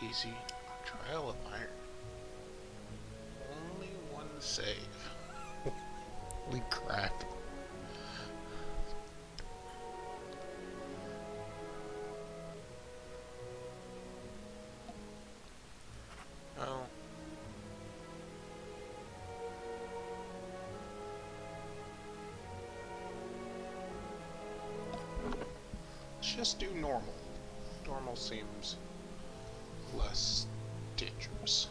easy. Trial of Iron. Only one save. Holy crap. Oh. Let's just do normal. Normal seems less dangerous.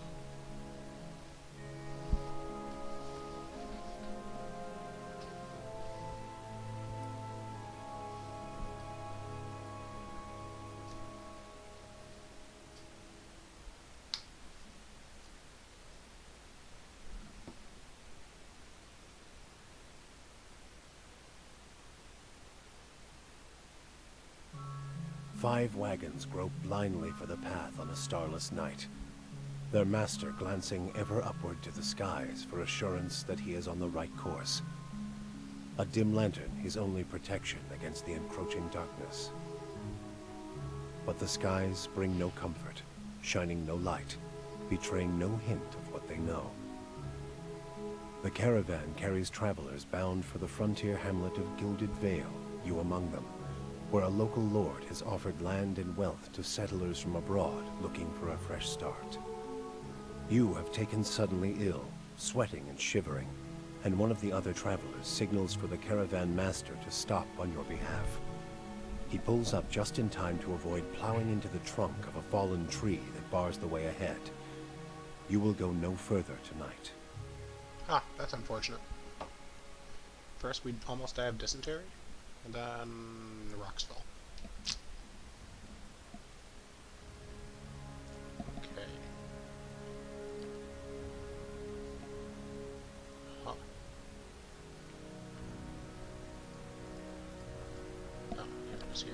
Five wagons grope blindly for the path on a starless night, their master glancing ever upward to the skies for assurance that he is on the right course. A dim lantern his only protection against the encroaching darkness. But the skies bring no comfort, shining no light, betraying no hint of what they know. The caravan carries travelers bound for the frontier hamlet of Gilded Vale, you among them, where a local lord has offered land and wealth to settlers from abroad looking for a fresh start. You have taken suddenly ill, sweating and shivering, and one of the other travelers signals for the caravan master to stop on your behalf. He pulls up just in time to avoid plowing into the trunk of a fallen tree that bars the way ahead. You will go no further tonight. Ah, that's unfortunate. First we almost die of dysentery, and then the rocks fell. Okay. Huh. Oh, here it is here.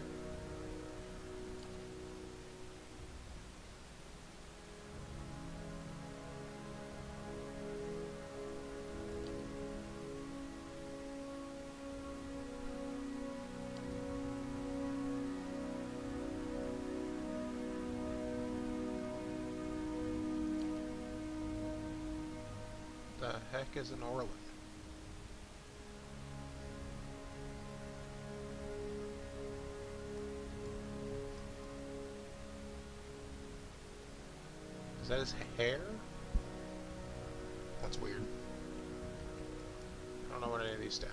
The heck is an Orlin? Is that his hair? That's weird. I don't know what any of these do.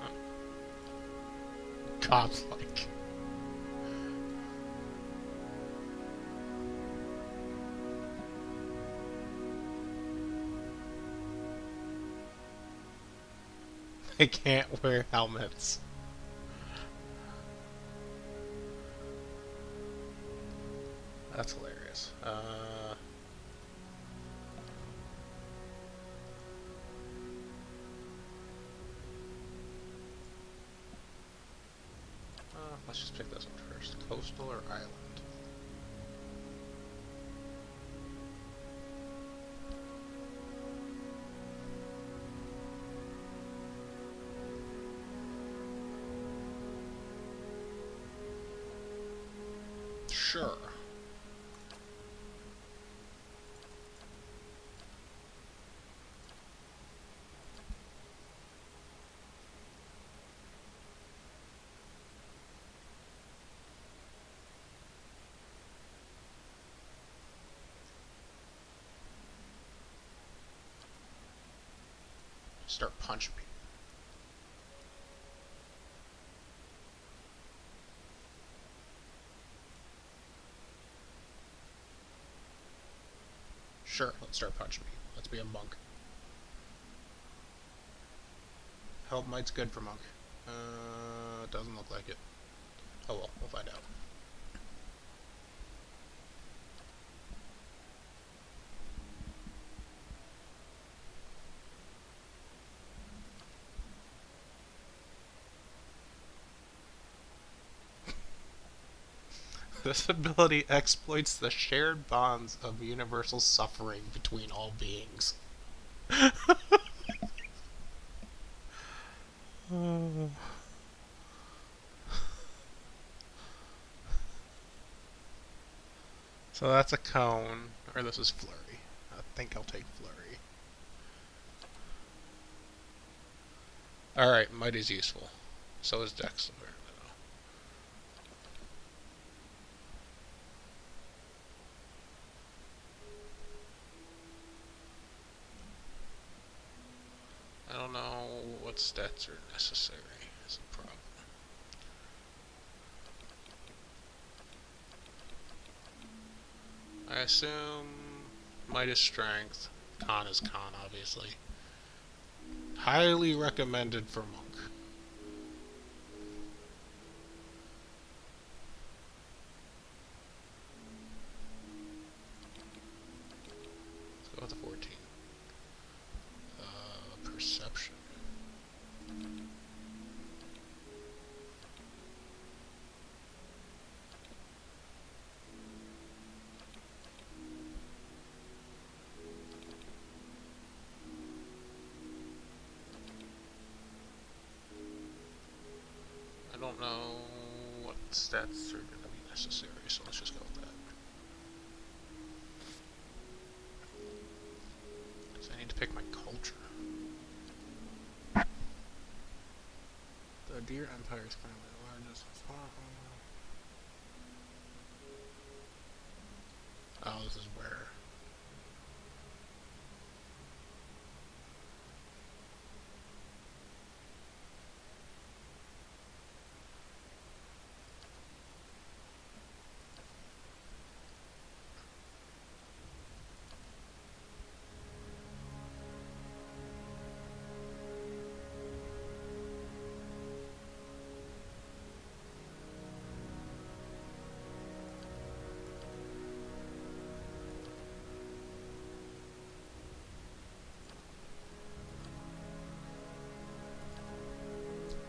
Huh. Godlike. They can't wear helmets. That's hilarious. Let's just pick this one first. Coastal or island? Sure. Start punching people. Sure, let's start punching people. Let's be a monk. Help might's good for monk. Doesn't look like it. Oh well, we'll find out. This ability exploits the shared bonds of universal suffering between all beings. So that's a cone, or this is flurry. I think I'll take flurry. Alright, might is useful. So is dex. I don't know what stats are necessary. Is a problem. I assume might is strength. Con is con, obviously. Highly recommended for monk. Let's go with the 14. Perception. I don't know what stats are going to be necessary, so let's just go with that. So I need to pick my culture. The Deer Empire is currently the largest. Oh, this is where.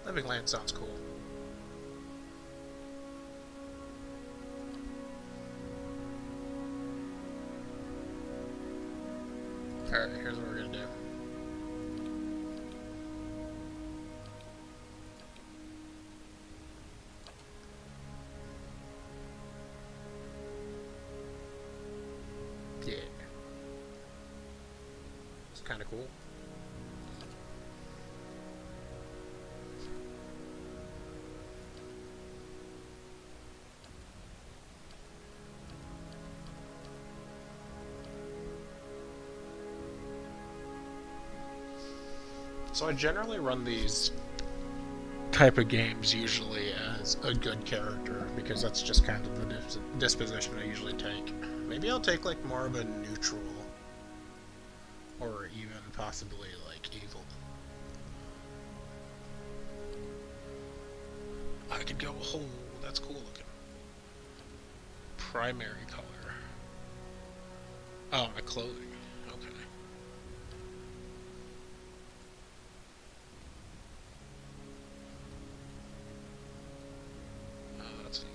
Living Land sounds cool. Alright, here's what we're gonna do. Yeah. It's kinda cool. So I generally run these type of games usually as a good character, because that's just kind of the disposition I usually take. Maybe I'll take like more of a neutral, or even possibly like evil. I could go, oh, that's cool looking. Primary color. Oh, my clothing. Okay. Let's see.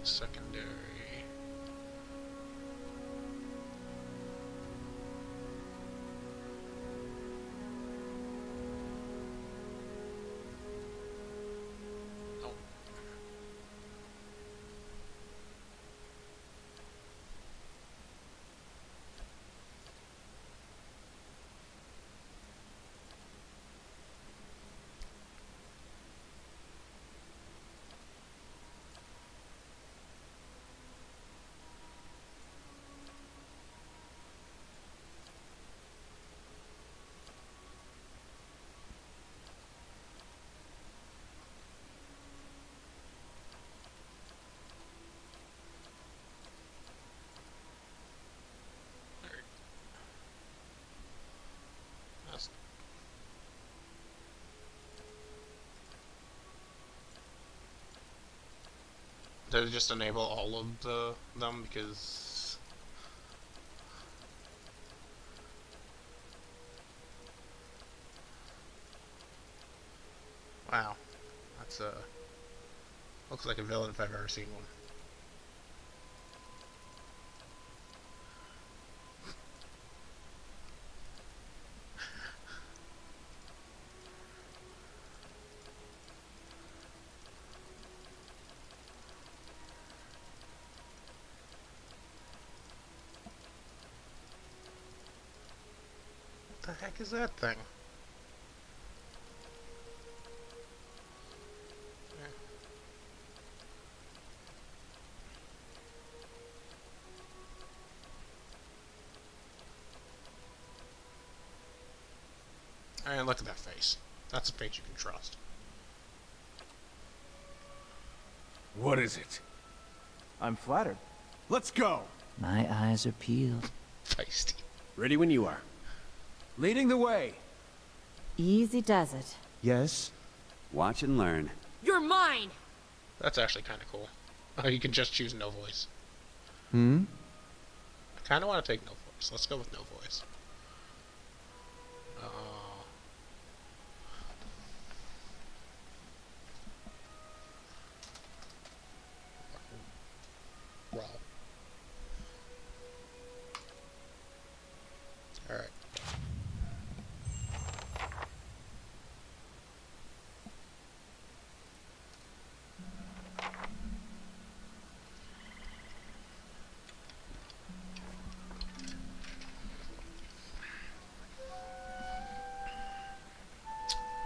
Secondary. Oh. That's Did it just enable all of them because wow, that's looks like a villain if I've ever seen one. the heck is that thing? And look at that face. That's a face you can trust. What is it? I'm flattered. Let's go! My eyes are peeled. Feisty. Ready when you are. Leading the way. Easy does it. Yes. Watch and learn. You're mine! That's actually kind of cool. You can just choose no voice. Hmm? I kind of want to take no voice. Let's go with no voice. Well. Alright.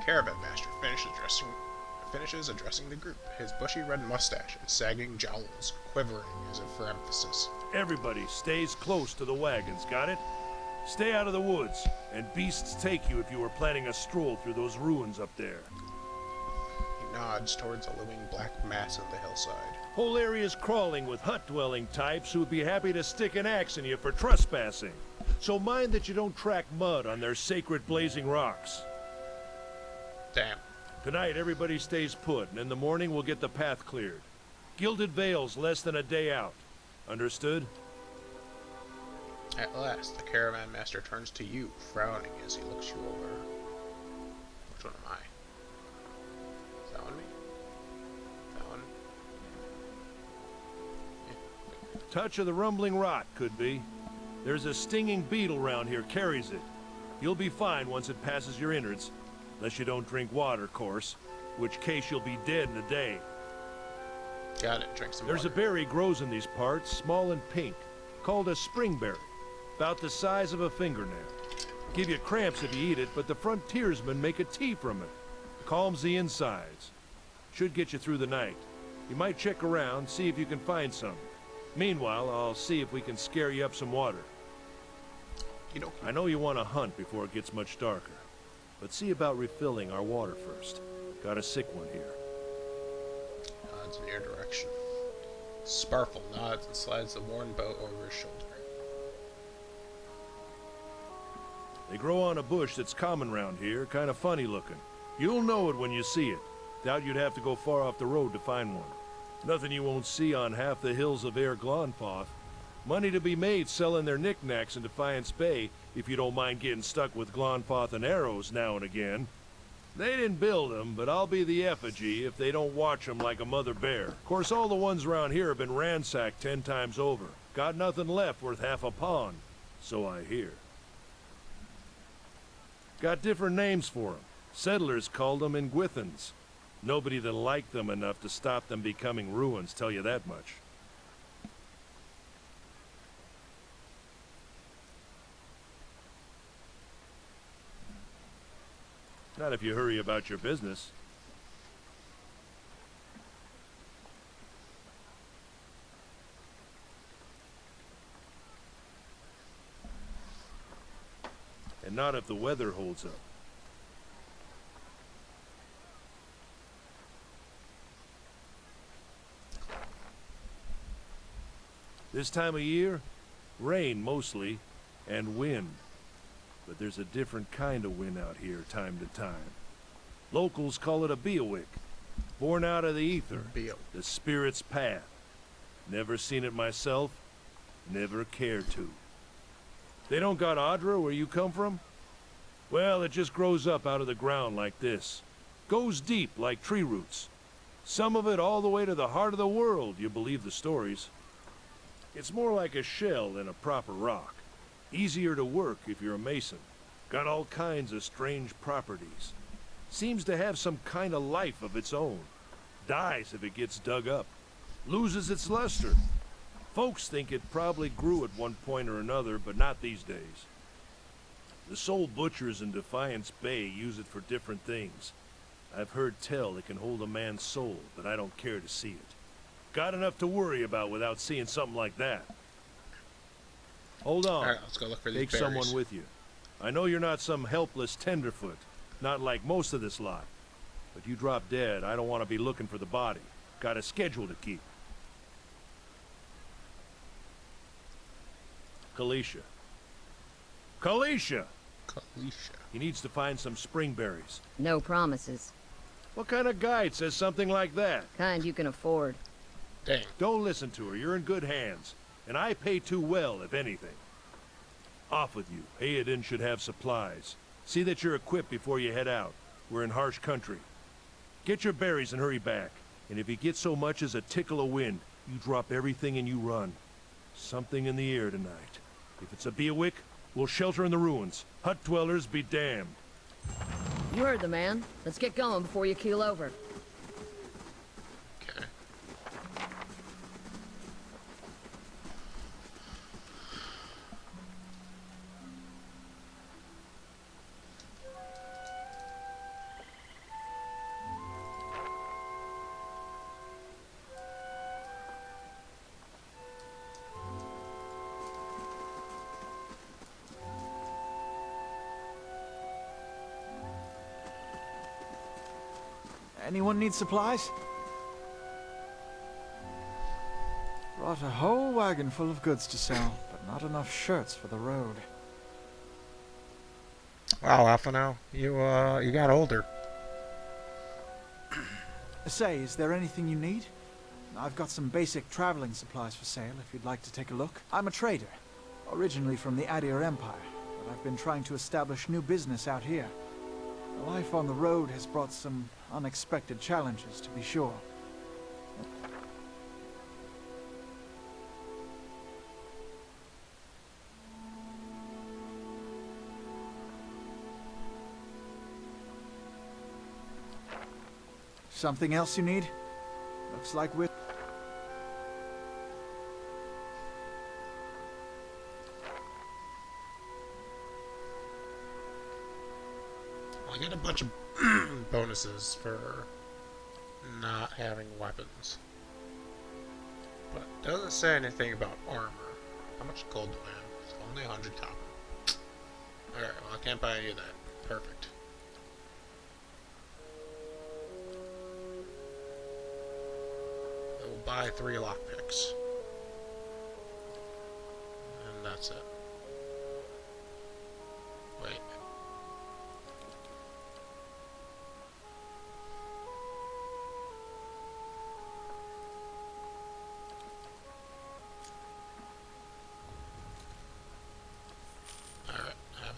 Caravan Master finishes addressing the group, his bushy red mustache and sagging jowls quivering as if for emphasis. Everybody stays close to the wagons, got it? Stay out of the woods, and beasts take you if you were planning a stroll through those ruins up there. He nods towards a looming black mass on the hillside. Whole area's crawling with hut-dwelling types who would be happy to stick an axe in you for trespassing. So mind that you don't track mud on their sacred blazing rocks. Damn. Tonight, everybody stays put, and in the morning we'll get the path cleared. Gilded Vale's less than a day out. Understood? At last, the Caravan Master turns to you, frowning as he looks you over. Which one am I? Is that one me? That one? Yeah. Touch of the rumbling rot, could be. There's a stinging beetle round here, carries it. You'll be fine once it passes your innards. Unless you don't drink water, course. Which case you'll be dead in a day. Got it, drink some There's water. a berry grows in these parts, small and pink, called a springberry. About the size of a fingernail. Give you cramps if you eat it, but the frontiersmen make a tea from it. Calms the insides. Should get you through the night. You might check around, see if you can find some. Meanwhile, I'll see if we can scare you up some water. I know you want to hunt before it gets much darker. But see about refilling our water first. Got a sick one here. Nods in your direction. Sparkle nods and slides the worn bow over his shoulder. They grow on a bush that's common round here, kind of funny looking. You'll know it when you see it. Doubt you'd have to go far off the road to find one. Nothing you won't see on half the hills of Air Glonfoth. Money to be made selling their knickknacks in Defiance Bay, if you don't mind getting stuck with Glonfoth and arrows now and again. They didn't build them, but I'll be the effigy if they don't watch them like a mother bear. Of course, all the ones around here have been ransacked 10 times over. Got nothing left worth half a pond, so I hear. Got different names for them. Settlers called them Ingwithans. Nobody that liked them enough to stop them becoming ruins, tell you that much. Not if you hurry about your business. And not if the weather holds up. This time of year, rain mostly, and wind. But there's a different kind of wind out here time to time. Locals call it a Beowick, born out of the ether, the spirit's path. Never seen it myself, never cared to. They don't got Adra where you come from? Well, it just grows up out of the ground like this. Goes deep like tree roots. Some of it all the way to the heart of the world, you believe the stories. It's more like a shell than a proper rock. Easier to work if you're a mason. Got all kinds of strange properties. Seems to have some kind of life of its own. Dies if it gets dug up. Loses its luster. Folks think it probably grew at one point or another, but not these days. The Soul Butchers in Defiance Bay use it for different things. I've heard tell it can hold a man's soul, but I don't care to see it. Got enough to worry about without seeing something like that. Hold on. Alright, let's go look for these Take berries. someone with you. I know you're not some helpless tenderfoot, not like most of this lot. But you drop dead, I don't want to be looking for the body. Got a schedule to keep. Kalisha. Kalisha! Kalisha. He needs to find some springberries. No promises. What kind of guide says something like that? Kind you can afford. Dang. Don't listen to her. You're in good hands. And I pay too well, if anything. Off with you. Hayden should have supplies. See that you're equipped before you head out. We're in harsh country. Get your berries and hurry back. And if you get so much as a tickle of wind, you drop everything and you run. Something in the air tonight. If it's a Beawick, we'll shelter in the ruins. Hut dwellers be damned. You heard the man. Let's get going before you keel over. Okay. Anyone need supplies? Brought a whole wagon full of goods to sell, but not enough shirts for the road. Wow, Alphino, you got older. Say, is there anything you need? I've got some basic traveling supplies for sale if you'd like to take a look. I'm a trader, originally from the Adir Empire, but I've been trying to establish new business out here. Life on the road has brought some unexpected challenges, to be sure. Something else you need? Looks like we're... I get a bunch of bonuses for not having weapons. But it doesn't say anything about armor. How much gold do I have? It's only 100 copper. Alright, well I can't buy any of that. Perfect. I will buy 3 lockpicks. And that's it. Wait.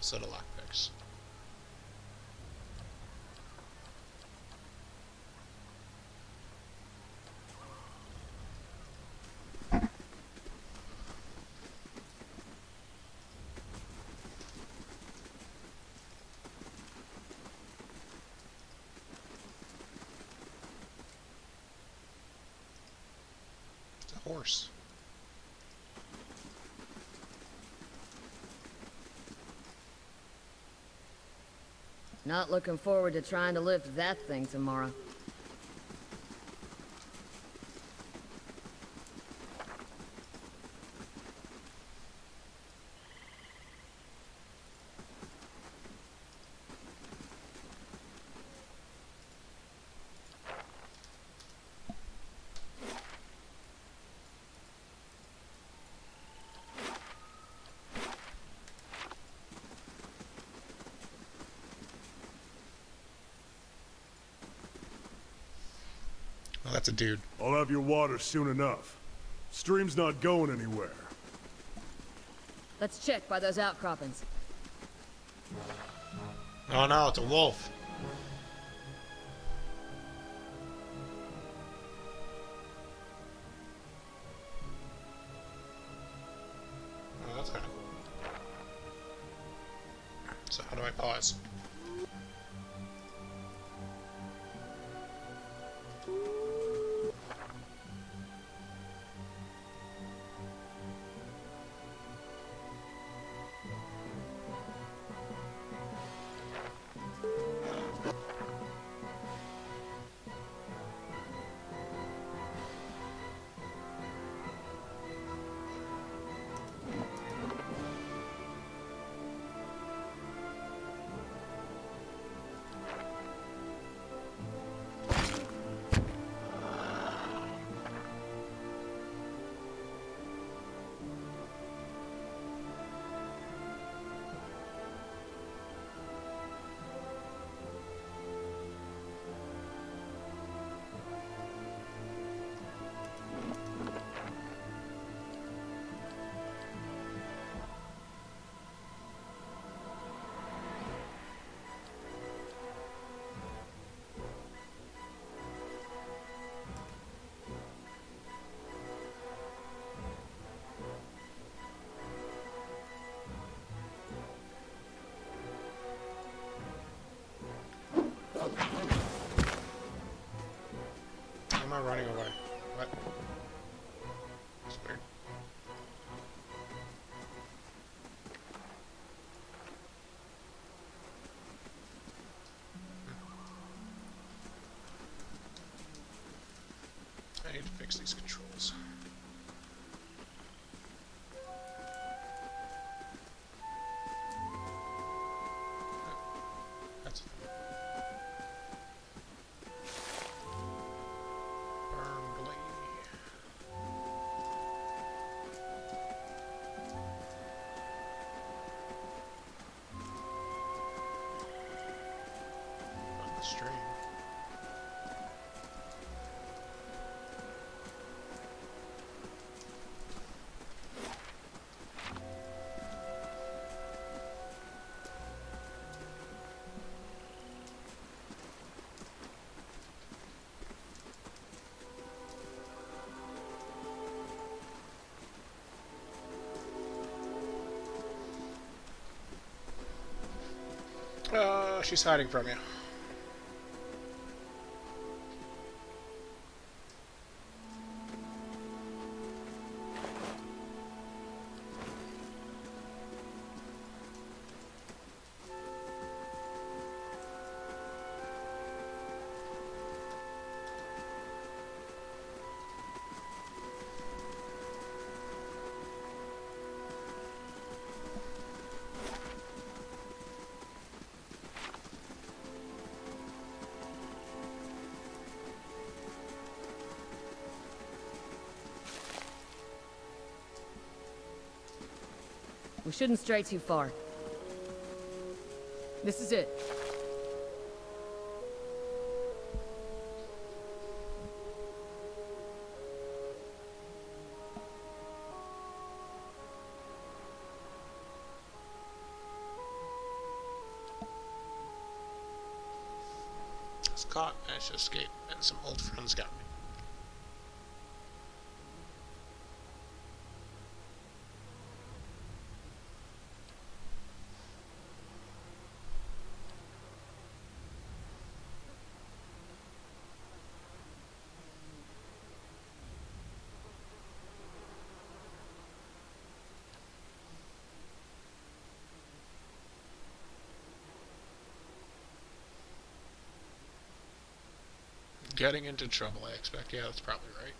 A set of lockpicks. It's a horse. Not looking forward to trying to lift that thing tomorrow. Oh, that's a dude. I'll have your water soon enough. Stream's not going anywhere. Let's check by those outcroppings. Oh no, it's a wolf. Oh, that's kind of cool. So how do I pause? fix these controls. That's Burnley. On the stream. She's hiding from you. We shouldn't stray too far. This is it. I was caught, managed to escape, and some old friends got me. Getting into trouble, I expect. Yeah, that's probably right.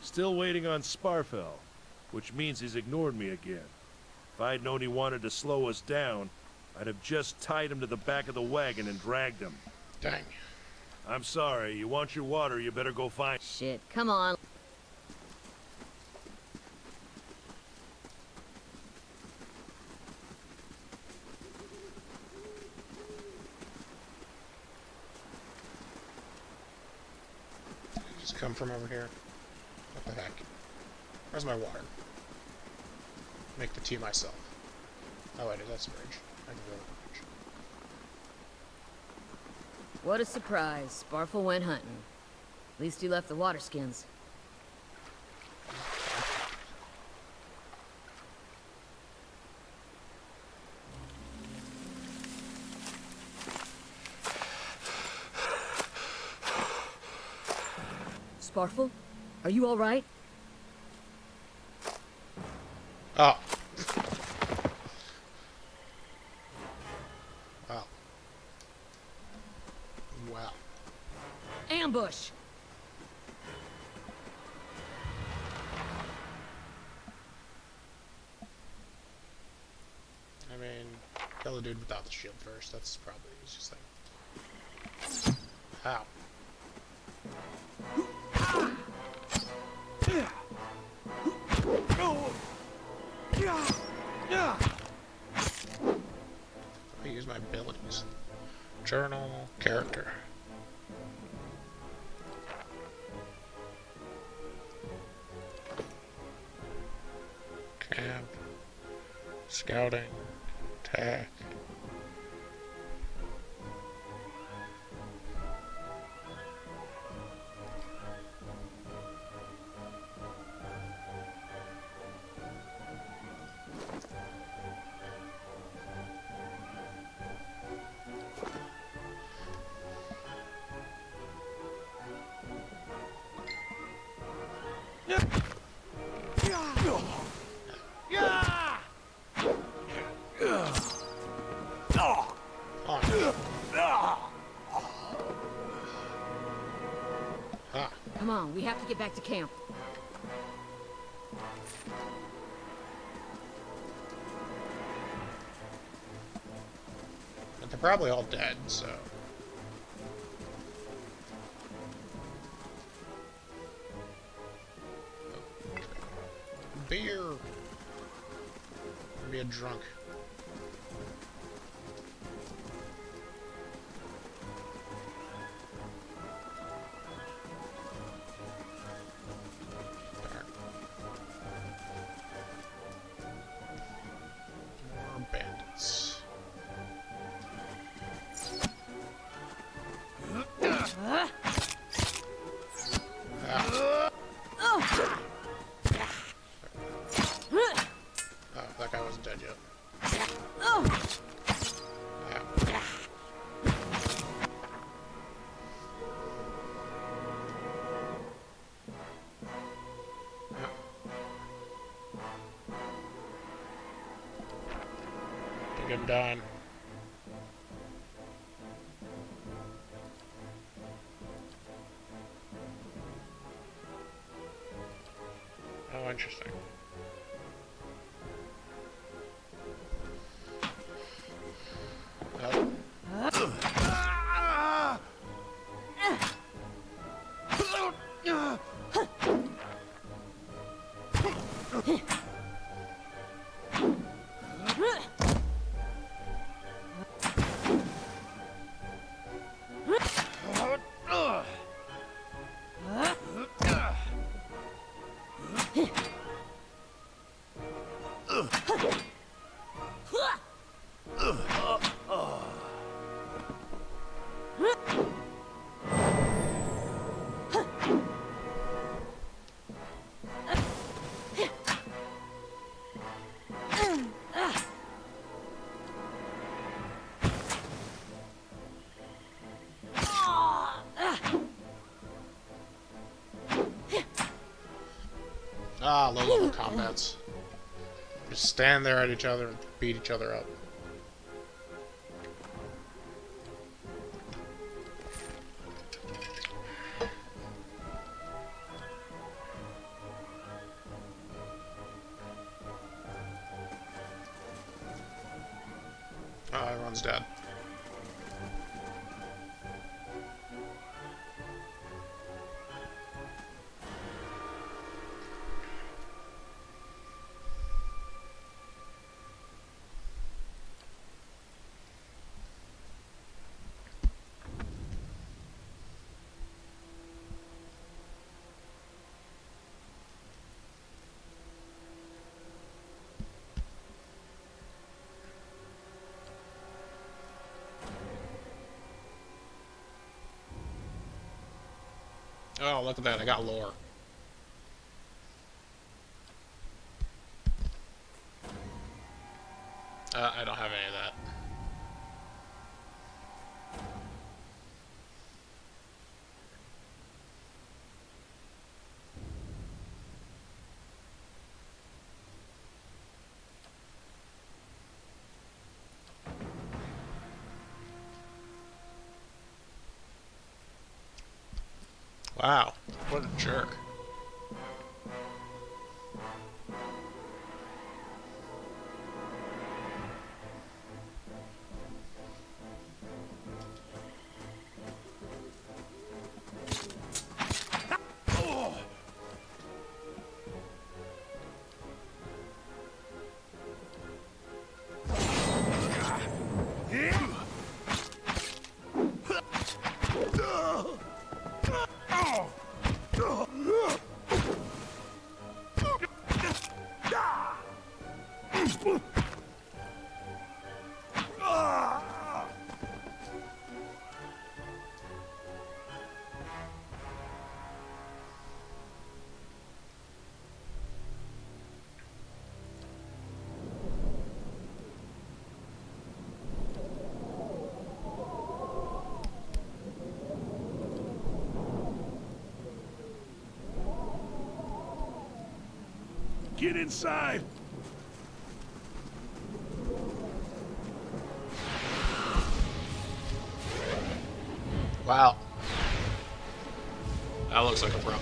Still waiting on Sparfell, which means he's ignored me again. If I'd known he wanted to slow us down, I'd have just tied him to the back of the wagon and dragged him. Dang. I'm sorry, you want your water, you better go find... Shit, come on. Just come from over here. What the heck? Where's my water? Make the tea myself. Oh wait, that's a bridge. I can go over the bridge. What a surprise. Sparfell went hunting. At least he left the water skins. Sparfell? Are you alright? Oh. Wow. Wow. Ambush! I mean, kill the dude without the shield first. That's probably the easiest thing. Ow. I use my abilities. Journal, character. Camp. Scouting. Attack. back to camp. But they're probably all dead, so... Beer! Be a drunk. Darn. More bandits. Ah. Oh, that guy wasn't dead yet. Ow. Think I'm done. Oh, interesting. Oh. Ah, low level combats. Just stand there at each other and beat each other up. Oh, everyone's dead. Oh, look at that, I got lore. I don't have any of that. Wow, what a jerk. Get inside! Wow. That looks like a problem.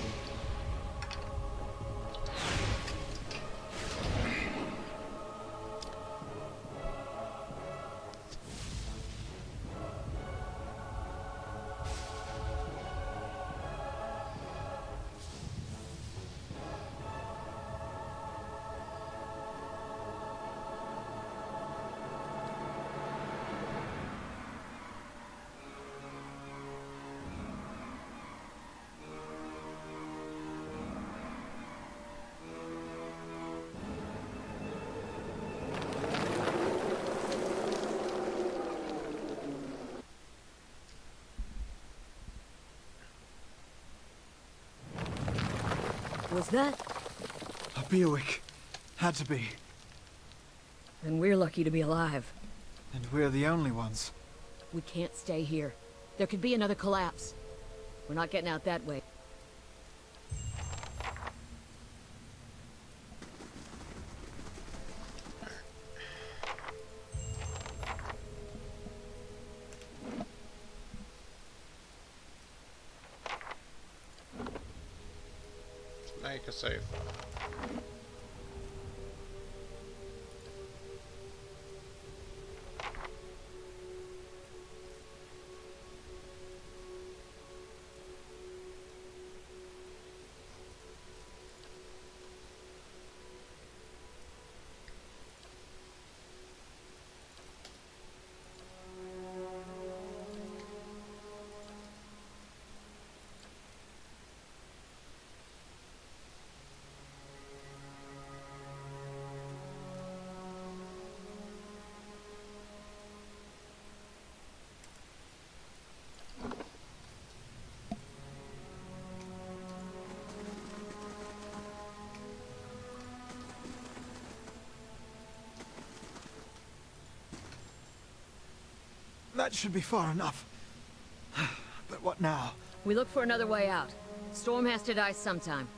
Was that? A Beowick. Had to be. Then we're lucky to be alive. And we're the only ones. We can't stay here. There could be another collapse. We're not getting out that way. Make a save. That should be far enough. But what now? We look for another way out. Storm has to die sometime.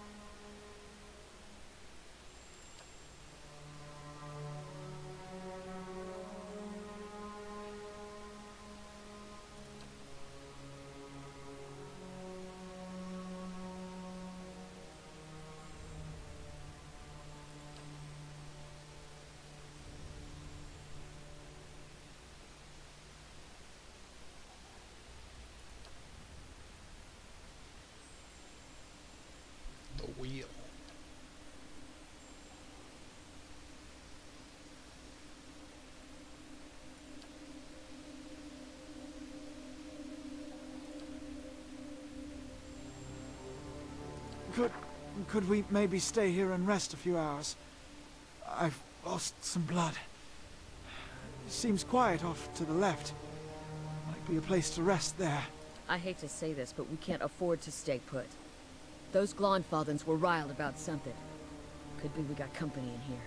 The wheel. Could we maybe stay here and rest a few hours? I've lost some blood. It seems quiet off to the left. Might be a place to rest there. I hate to say this, but we can't afford to stay put. Those Glonfathens were riled about something. Could be we got company in here.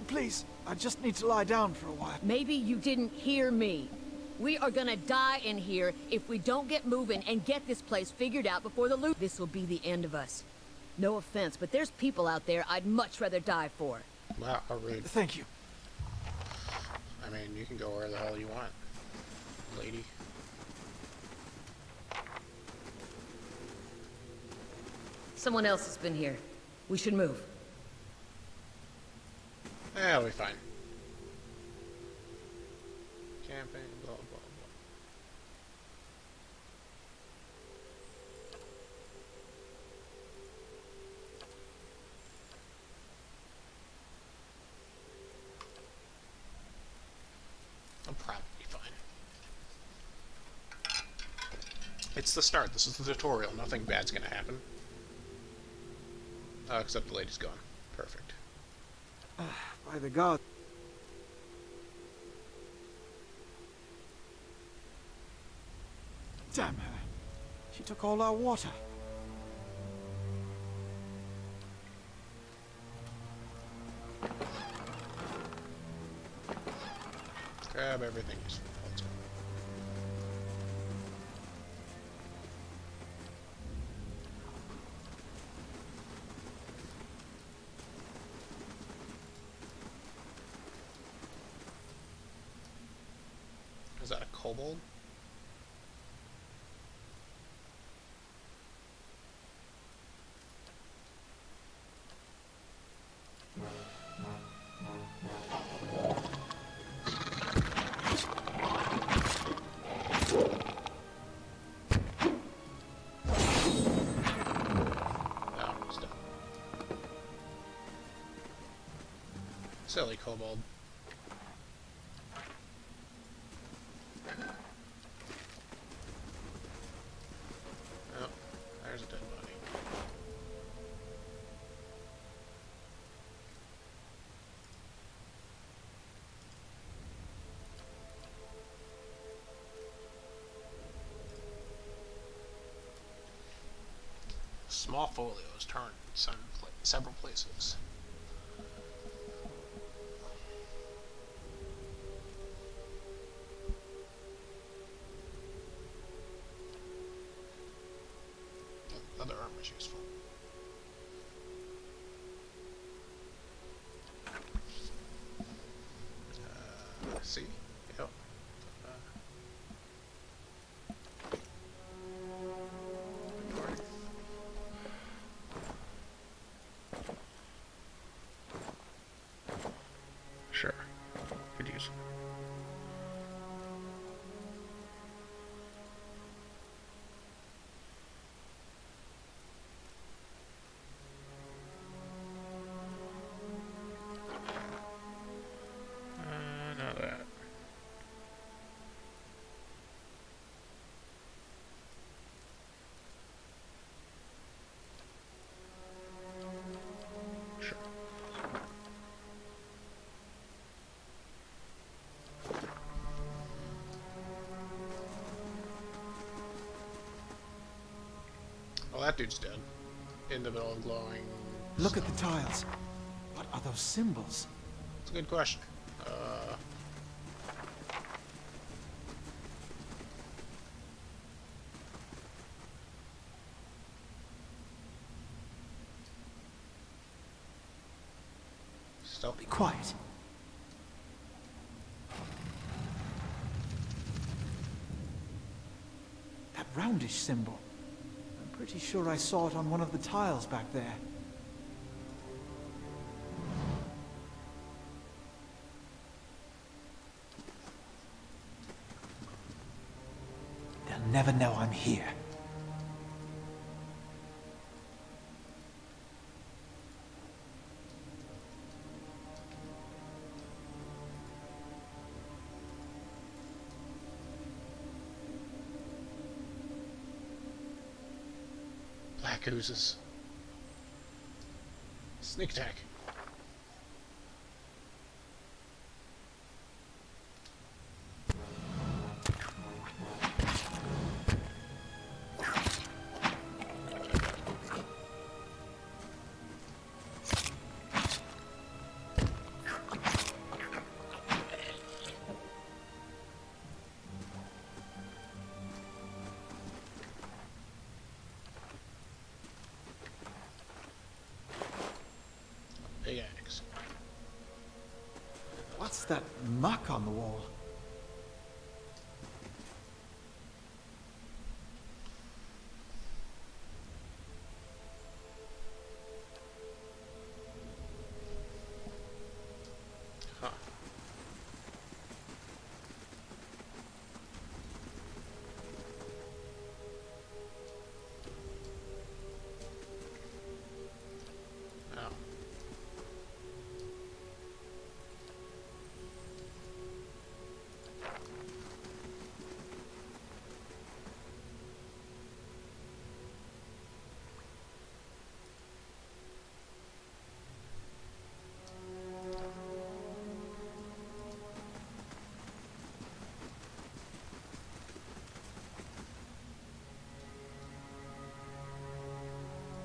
Please, I just need to lie down for a while. Maybe you didn't hear me. We are gonna die in here if we don't get moving and get this place figured out before the loot. This will be the end of us. No offense, but there's people out there I'd much rather die for. Wow, how rude. Thank you. I mean, you can go where the hell you want, lady. Someone else has been here. We should move. It'll be fine. Camping, blah, blah, blah. I'll probably be fine. It's the start. This is the tutorial. Nothing bad's gonna happen. Except the lady's gone. Perfect. By the god. Damn her. She took all our water. Grab everything useful. Let's go. Is that a kobold? Oh, stop. Silly kobold. Oh, there's a dead body. Small folios turn in several places. Leather armor is useful. See? Yep. Sure. Could use. Not that. Sure. Well, that dude's dead. In the middle of glowing. Look at the tiles. What are those symbols? It's a good question. Still. Be quiet. That roundish symbol. I'm pretty sure I saw it on one of the tiles back there. They'll never know I'm here. Black oozes. Sneak attack. Big axe. What's that muck on the wall? Huh. Oh.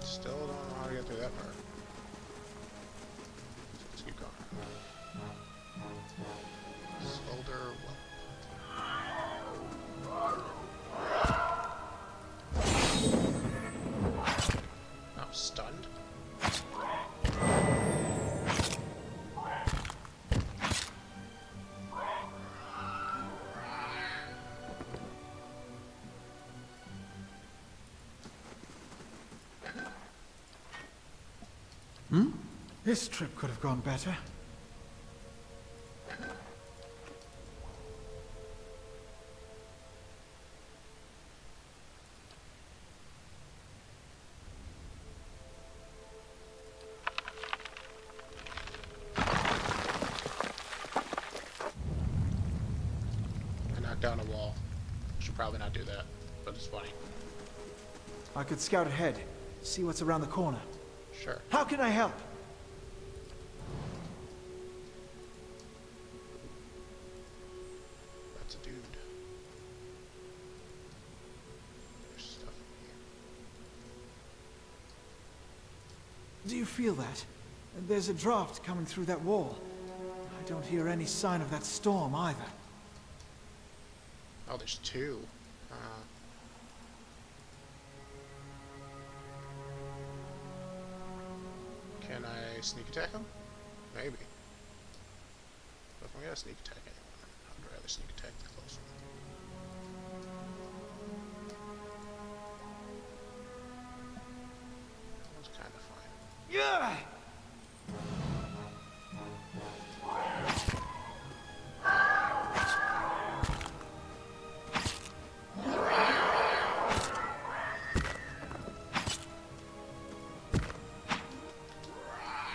Still don't know how to get through that part. Let's keep going. Solder Oh, stunned? This trip could have gone better. I knocked down a wall. Should probably not do that, but it's funny. I could scout ahead, see what's around the corner. Sure. How can I help? That's a dude. There's stuff in Do you feel that? There's a draft coming through that wall. I don't hear any sign of that storm either. Oh, there's two. Can I sneak attack him? Maybe. But if I'm gonna sneak attack anyone, I'd rather sneak attack the close one. That's kind of fine. Yeah!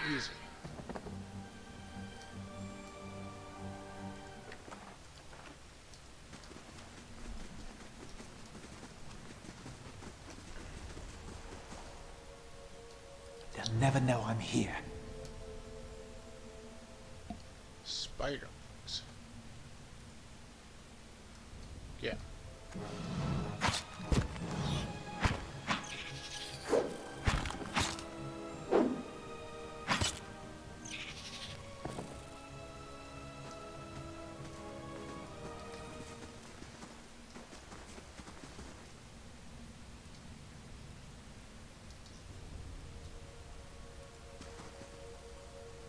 Easy. They'll never know I'm here. Spiderlings. Yeah.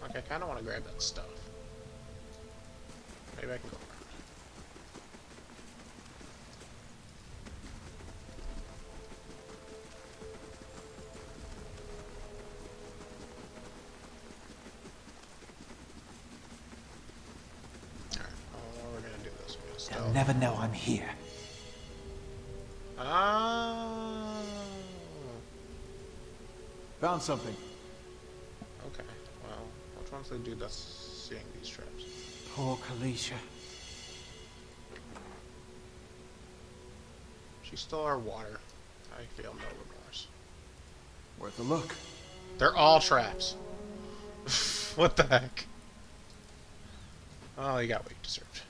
Okay, I kind of want to grab that stuff. Maybe I can go around. Alright, well, we're gonna do this. We're gonna They'll stealth. never know I'm here. Oh. Found something. Okay, well, which one's the dude that's seeing these traps? Poor Kalisha. She's still our water. I feel no remorse. Worth a look. They're all traps. What the heck? Oh, you got what you deserved.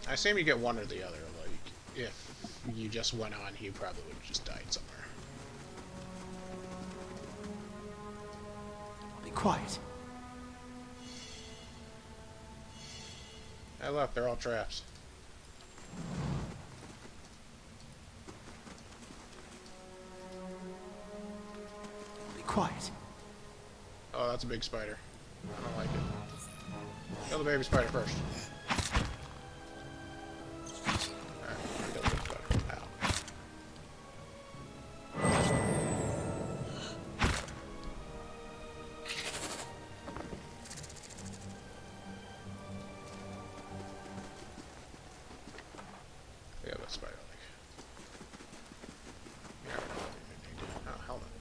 I assume you get one or the other. Like, if you just went on, he probably would have just died somewhere. Be quiet. Hey, look, they're all traps. Be quiet. Oh, that's a big spider. I don't like it. Kill the baby spider first. Alright, kill the big spider. Ow. We have a spider leg. Yeah, I don't know what we need. Oh, helmet.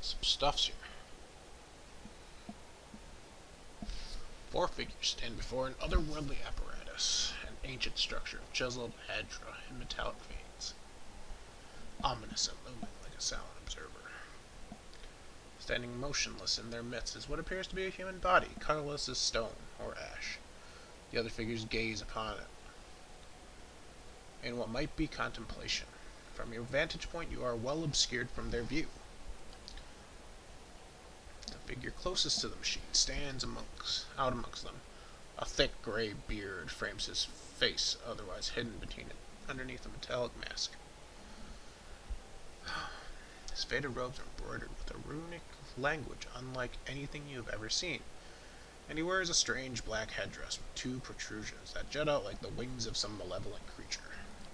Some stuff's here. 4 figures stand before an otherworldly apparatus, an ancient structure of chiseled hedra and metallic veins, ominous and looming like a silent observer. Standing motionless in their midst is what appears to be a human body, colorless as stone or ash. The other figures gaze upon it in what might be contemplation. From your vantage point, you are well obscured from their view. The figure closest to the machine stands out amongst them. A thick gray beard frames his face, otherwise hidden underneath a metallic mask. His faded robes are embroidered with a runic language unlike anything you have ever seen, and he wears a strange black headdress with 2 protrusions that jut out like the wings of some malevolent creature.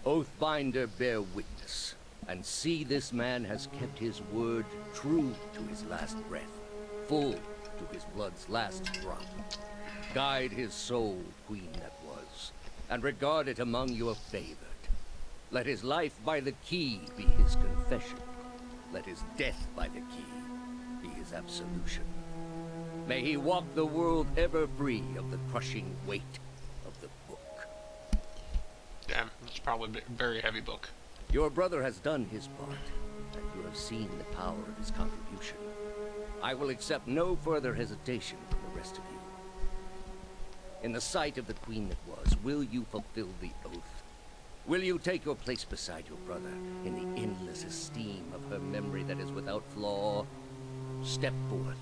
Oathbinder, bear witness, and see this man has kept his word true to his last breath, full to his blood's last drop. Guide his soul, queen that was, and regard it among your favored. Let his life by the key be his confession. Let his death by the key be his absolution. May he walk the world ever free of the crushing weight of the book. Damn, that's probably a very heavy book. Your brother has done his part, and you have seen the power of his contribution. I will accept no further hesitation from the rest of you. In the sight of the queen that was, will you fulfill the oath? Will you take your place beside your brother in the endless esteem of her memory that is without flaw? Step forth,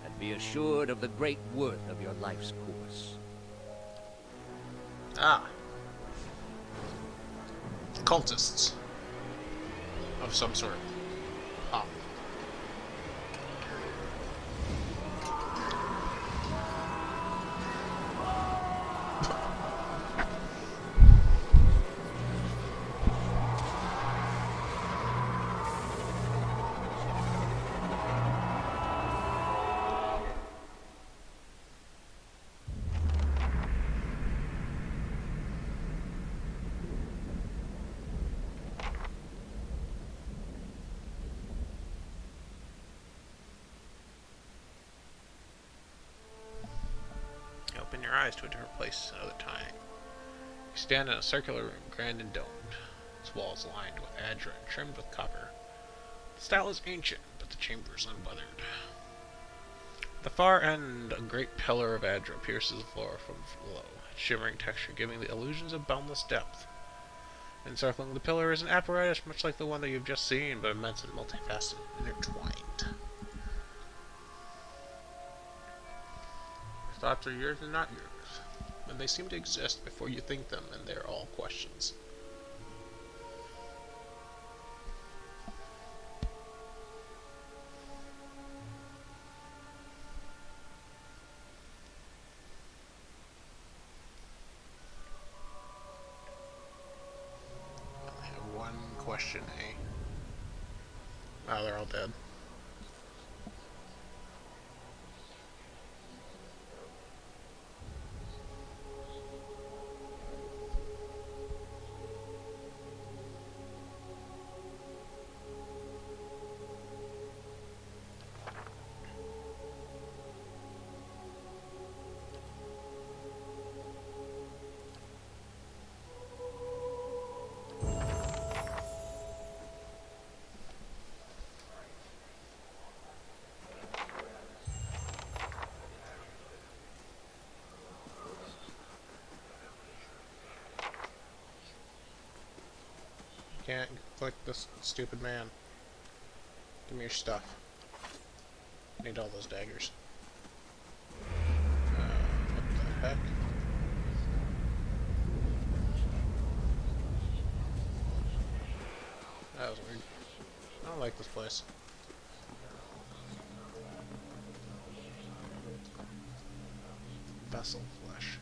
and be assured of the great worth of your life's course. Ah. Cultists. Of some sort. Ah. Open your eyes to a different place another time. You stand in a circular room, grand and domed. Its walls lined with azure and trimmed with copper. The style is ancient, but the chamber is unweathered. At the far end, a great pillar of azure pierces the floor from below, its shimmering texture giving the illusions of boundless depth. Encircling the pillar is an apparatus much like the one that you've just seen, but immense and multifaceted, intertwined. Thoughts are yours and not yours, and they seem to exist before you think them, and they're all questions. I only have one question, eh? Oh, they're all dead. Can't click this stupid man. Give me your stuff. Need all those daggers. What the heck? That was weird. I don't like this place. Vessel flesh.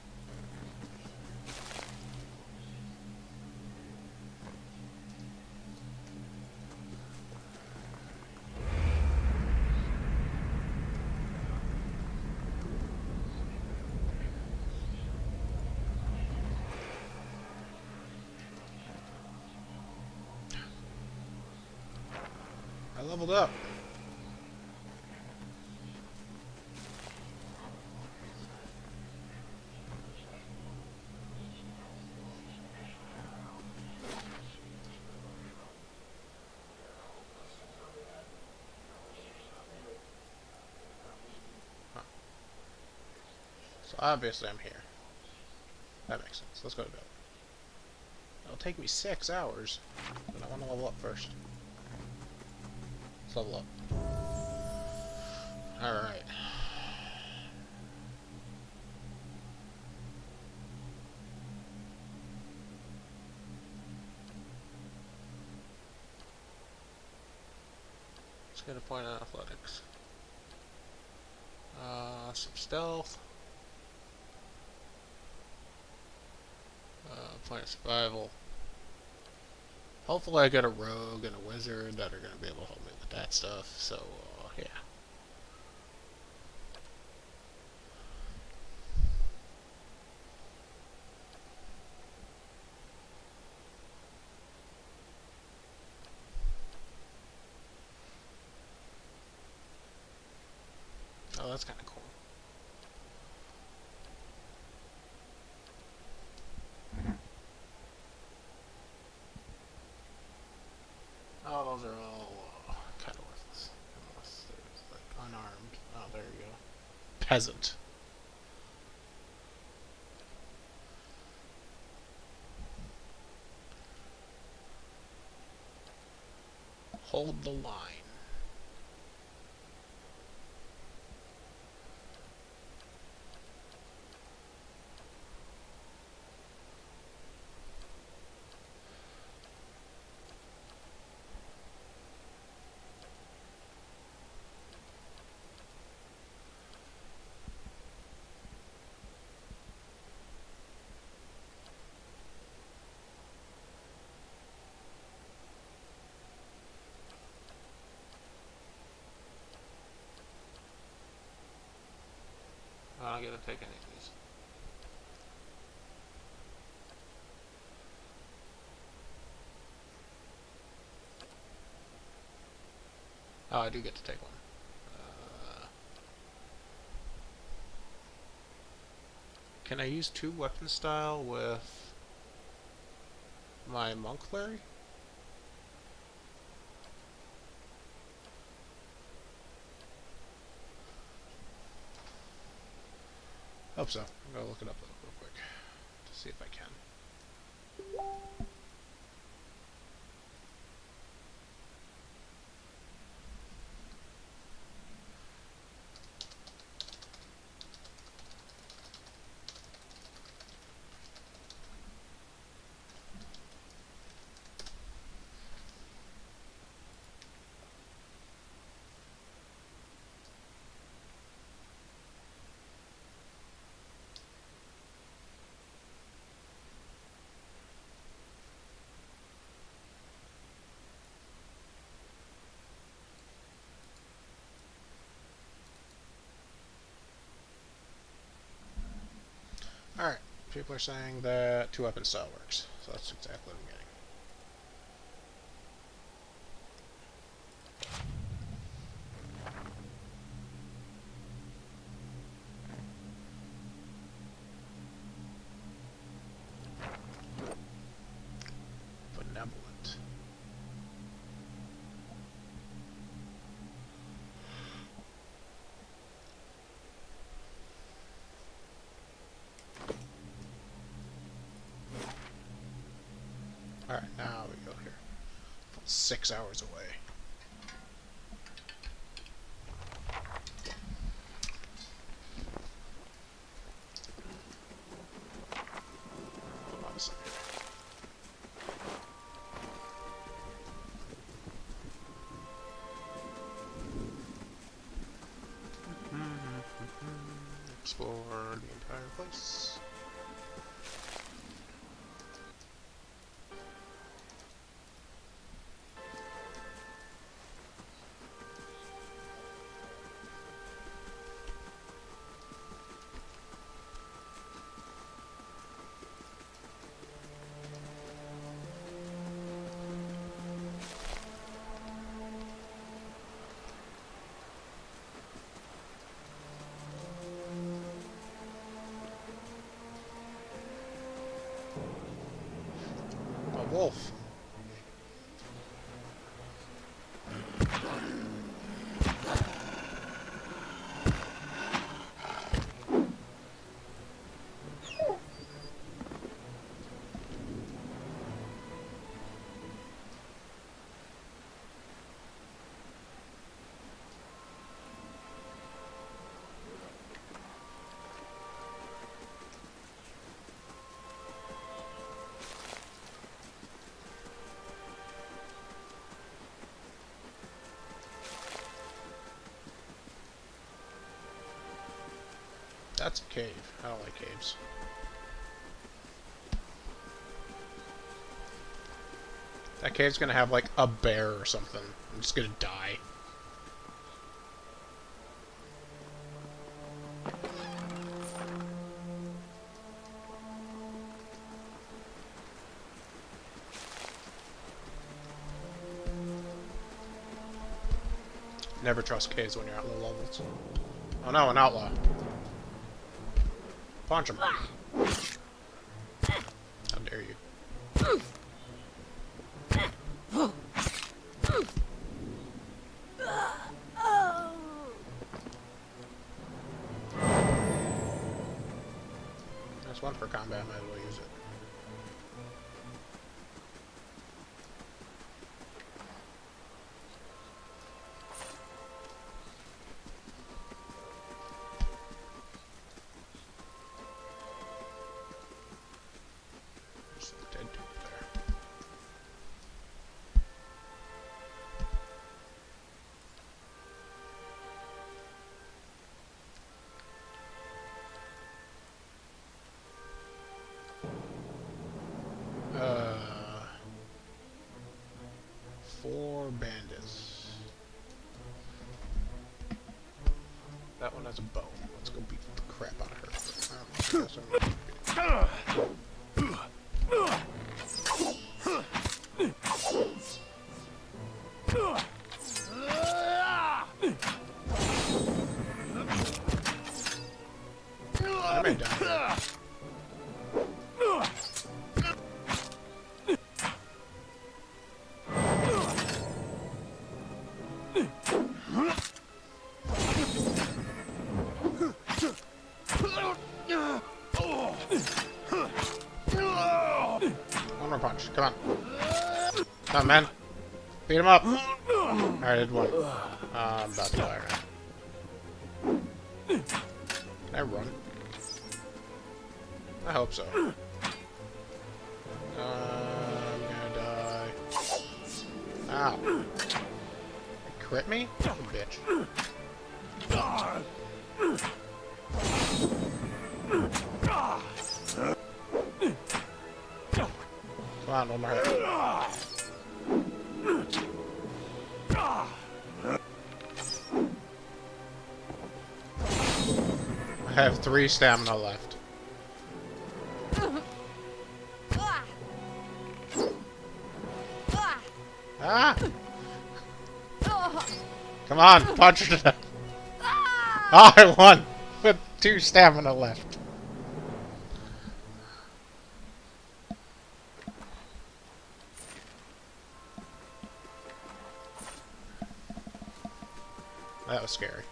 I leveled up. Huh. So obviously I'm here. That makes sense. Let's go to bed. It'll take me 6 hours, but I want to level up first. Let's level up. Alright. Let's get a point on athletics. Some stealth. Point of survival. Hopefully I get a rogue and a wizard that are going to be able to help me with that stuff, so yeah. Oh, that's kind of cool. peasant. Hold the line. I don't get to take any of these. Oh, I do get to take one. Can I use 2 weapon style with my monk Larry? Hope so. I'm gonna look it up real quick to see if I can. Alright, people are saying that 2 weapon style works, so that's exactly what I'm getting. Benevolent. Alright, now we go here. 6 hours away. Hold on a second. Explore the entire place. A wolf. That's a cave. I don't like caves. That cave's gonna have like a bear or something. I'm just gonna die. Never trust caves when you're at low levels. Oh no, an outlaw. Punch him. How dare you. fun for combat, I might as well use it. There's a dead dude there. Four bandits. That one has a bow. Let's go beat the crap out of her. I may die here. One more punch. Come on. Come on, man. Beat him up. Alright, I did one. I'm about to die right now. Can I run? I hope so. I'm gonna die. Ow. Crit me? You bitch. Come on, one more hit. I have 3 stamina left. Ah! Come on, punch her to death. Oh, I won! With 2 stamina left. That was scary.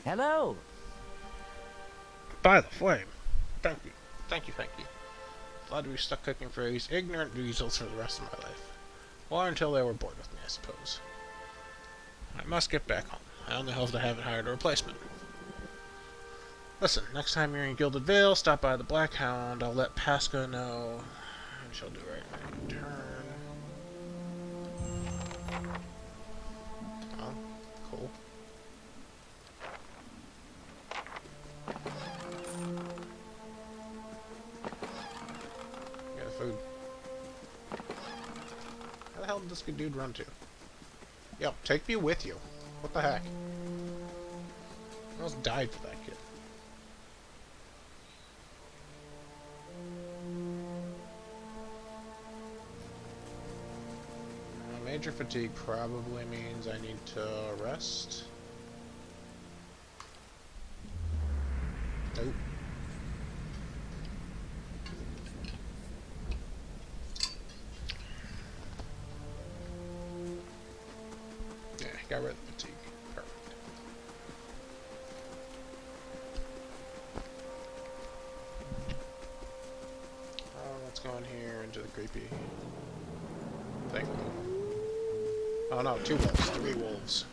Hello. By the flame. Thank you. Thank you, thank you. Glad to be stuck cooking for these ignorant weasels for the rest of my life. Or until they were bored with me, I suppose. I must get back home. I only hope they haven't hired a replacement. Listen, next time you're in Gilded Vale, stop by the Black Hound. I'll let Pasca know. And she'll do right in return. Oh, cool. Got food. How the hell did this good dude run to? Yo, take me with you. What the heck? I almost died for that kid. Major fatigue probably means I need to rest. Nope. Yeah, got rid of the fatigue. Perfect. Let's go in here into the creepy thing. Oh no, 2 wolves, 3 wolves.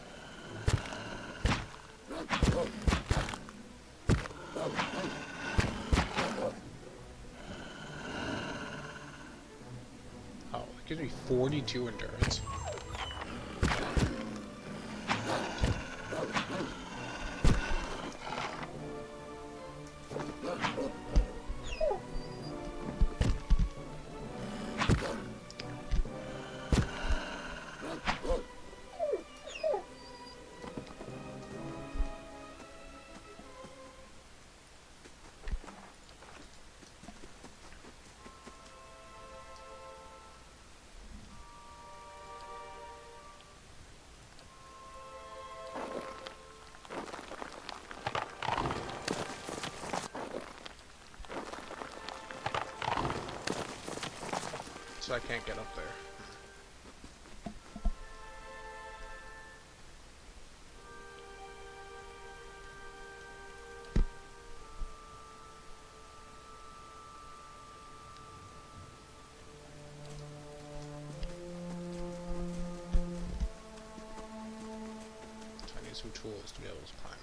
Oh, it gives me 42 endurance. So I can't get up there. some tools to be able to climb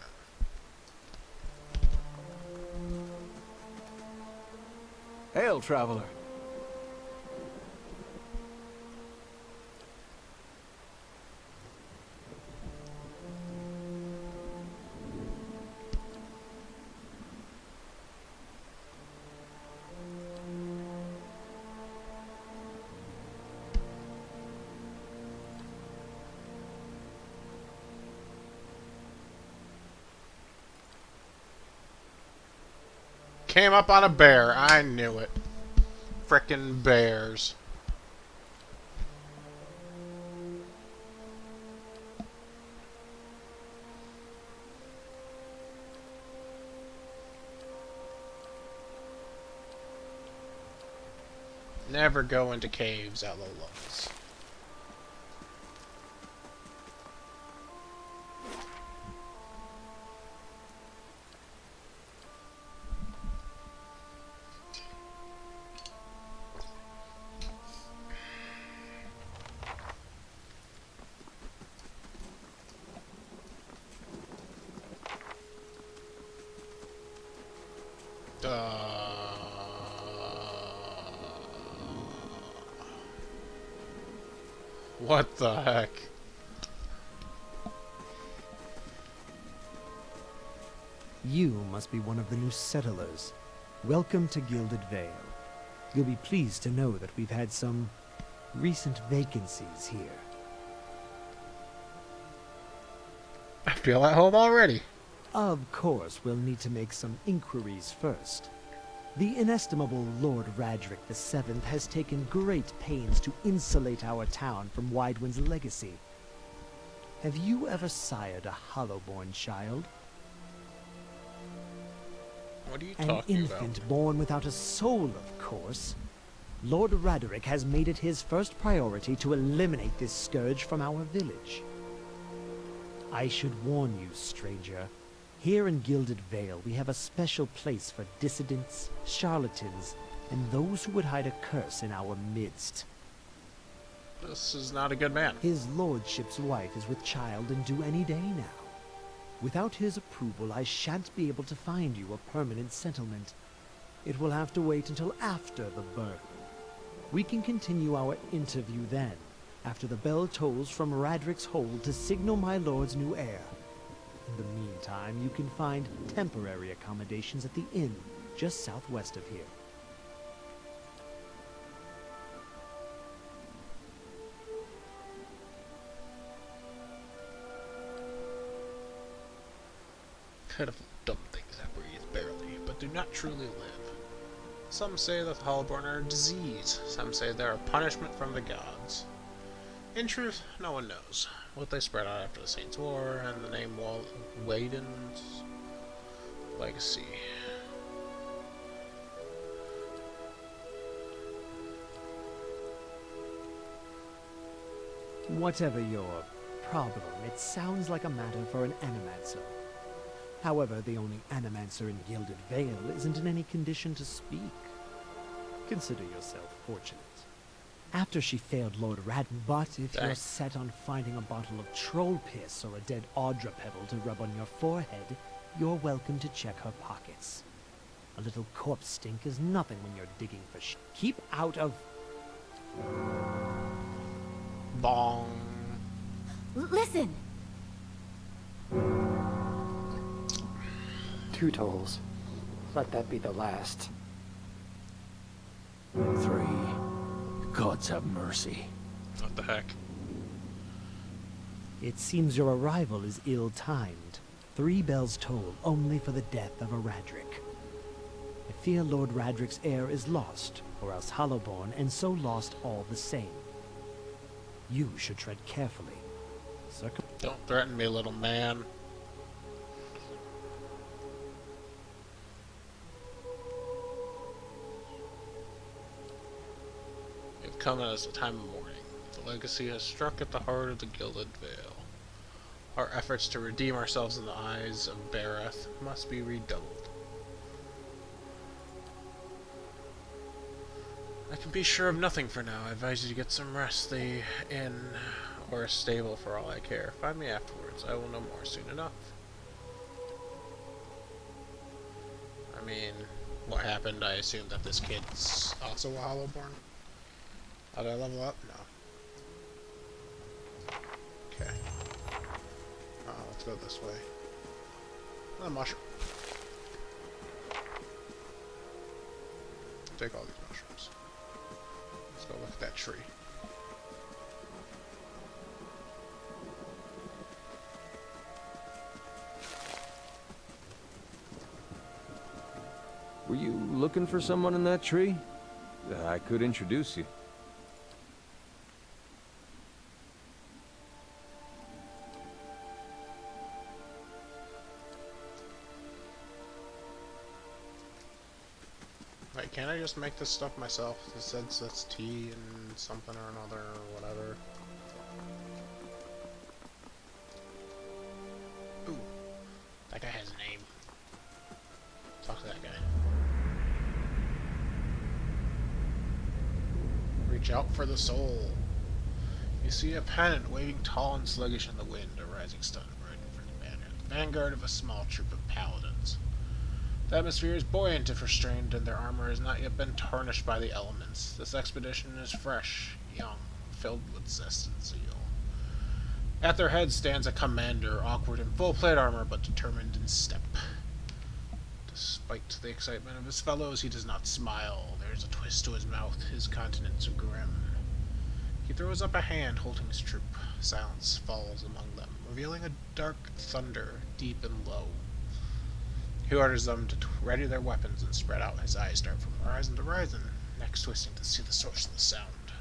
it. Hail, traveler. Came up on a bear. I knew it. Frickin' bears. Never go into caves at low levels. What the heck? You must be one of the new settlers. Welcome to Gilded Vale. You'll be pleased to know that we've had some recent vacancies here. I feel at home already. Of course, we'll need to make some inquiries first. The inestimable Lord Radric VII has taken great pains to insulate our town from Widewind's legacy. Have you ever sired a Hollowborn child? What are you An talking infant about? born without a soul, of course. Lord Radric has made it his first priority to eliminate this scourge from our village. I should warn you, stranger. Here in Gilded Vale, we have a special place for dissidents, charlatans, and those who would hide a curse in our midst. This is not a good man. His lordship's wife is with child and due any day now. Without his approval, I shan't be able to find you a permanent settlement. It will have to wait until after the birth. We can continue our interview then, after the bell tolls from Radric's hold to signal my lord's new heir. In the meantime, you can find temporary accommodations at the inn, just southwest of here. Kind of dumb things that breathe barely, but do not truly live. Some say that the Hollowborn are a disease. Some say they are a punishment from the gods. In truth, no one knows. What they spread out after the Saints' War and the name Waiden's legacy. Whatever your problem, it sounds like a matter for an animancer. However, the only animancer in Gilded Vale isn't in any condition to speak. Consider yourself fortunate. After she failed Lord Radden, but if you're set on finding a bottle of troll piss or a dead Audra pebble to rub on your forehead, you're welcome to check her pockets. A little corpse stink is nothing when you're digging for Keep out of... Bong. Listen! 2 tolls. Let that be the last. 3. Gods have mercy. What the heck? It seems your arrival is ill-timed. 3 bells toll only for the death of a Radric. I fear Lord Radric's heir is lost, or else Hollowborn, and so lost all the same. You should tread carefully. Don't threaten me, little man. We've come as a time of mourning. The legacy has struck at the heart of the Gilded Vale. Our efforts to redeem ourselves in the eyes of Bareth must be redoubled. I can be sure of nothing for now. I advise you to get some rest. The inn or a stable for all I care. Find me afterwards. I will know more soon enough. I mean, what happened? I assume that this kid's also a Hollowborn. How did I level up? No. Okay. Let's go this way. A mushroom. Take all these mushrooms. Let's go look at that tree. Were you looking for someone in that tree? I could introduce you. Wait, can't I just make this stuff myself? It says that's tea and something or another or whatever. Ooh. That guy has a name. Talk to that guy. Reach out for the soul. You see a pennant waving tall and sluggish in the wind, a rising sun right in front of the banner. The vanguard of a small troop of paladins. The atmosphere is buoyant if restrained, and their armor has not yet been tarnished by the elements. This expedition is fresh, young, filled with zest and zeal. At their head stands a commander, awkward in full plate armor, but determined in step. Despite the excitement of his fellows, he does not smile. There is a twist to his mouth, his countenance grim. He throws up a hand, holding his troop. Silence falls among them, revealing a dark thunder, deep and low. He orders them to ready their weapons and spread out. His eyes dart from horizon to horizon, necks twisting to see the source of the sound.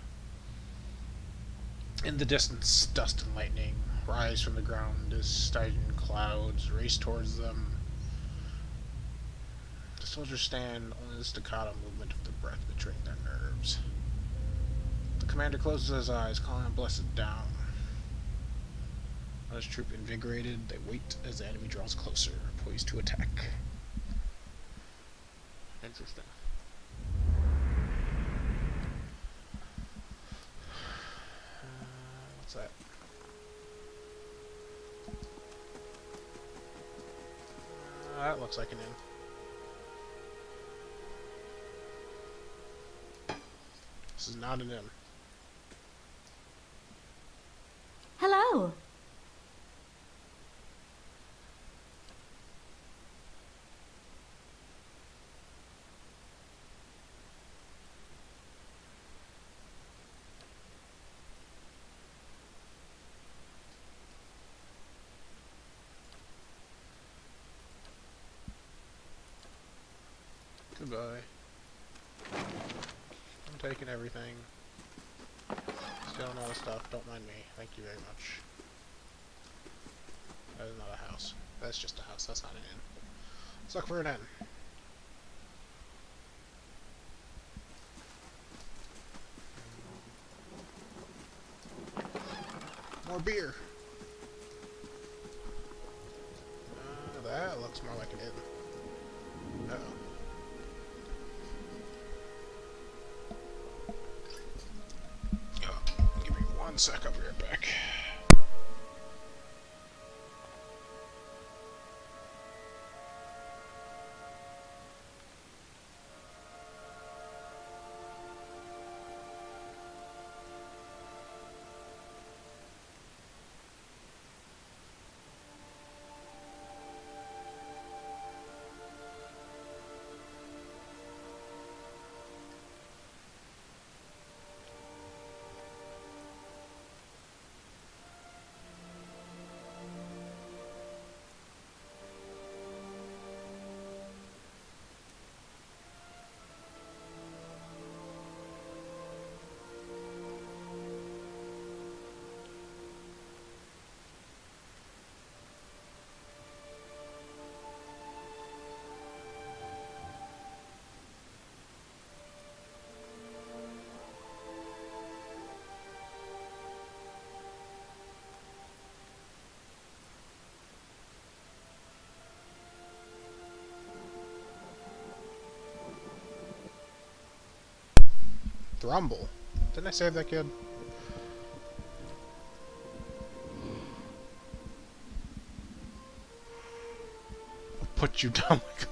In the distance, dust and lightning rise from the ground as strident clouds race towards them. The soldiers stand, only the staccato movement of their breath betraying their nerves. The commander closes his eyes, calling a blessed down. On his troop invigorated, they wait as the enemy draws closer, poised to attack. Interesting. What's that? That looks like an inn. This is not an inn. Hello. Goodbye. I'm taking everything. Stealing all the stuff. Don't mind me. Thank you very much. That is not a house. That's just a house. That's not an inn. Let's look for an inn. More beer. That looks more like an inn. Uh-oh. Give me 1 sec, I'll be right back. Thrumble. Didn't I save that kid? put you down like a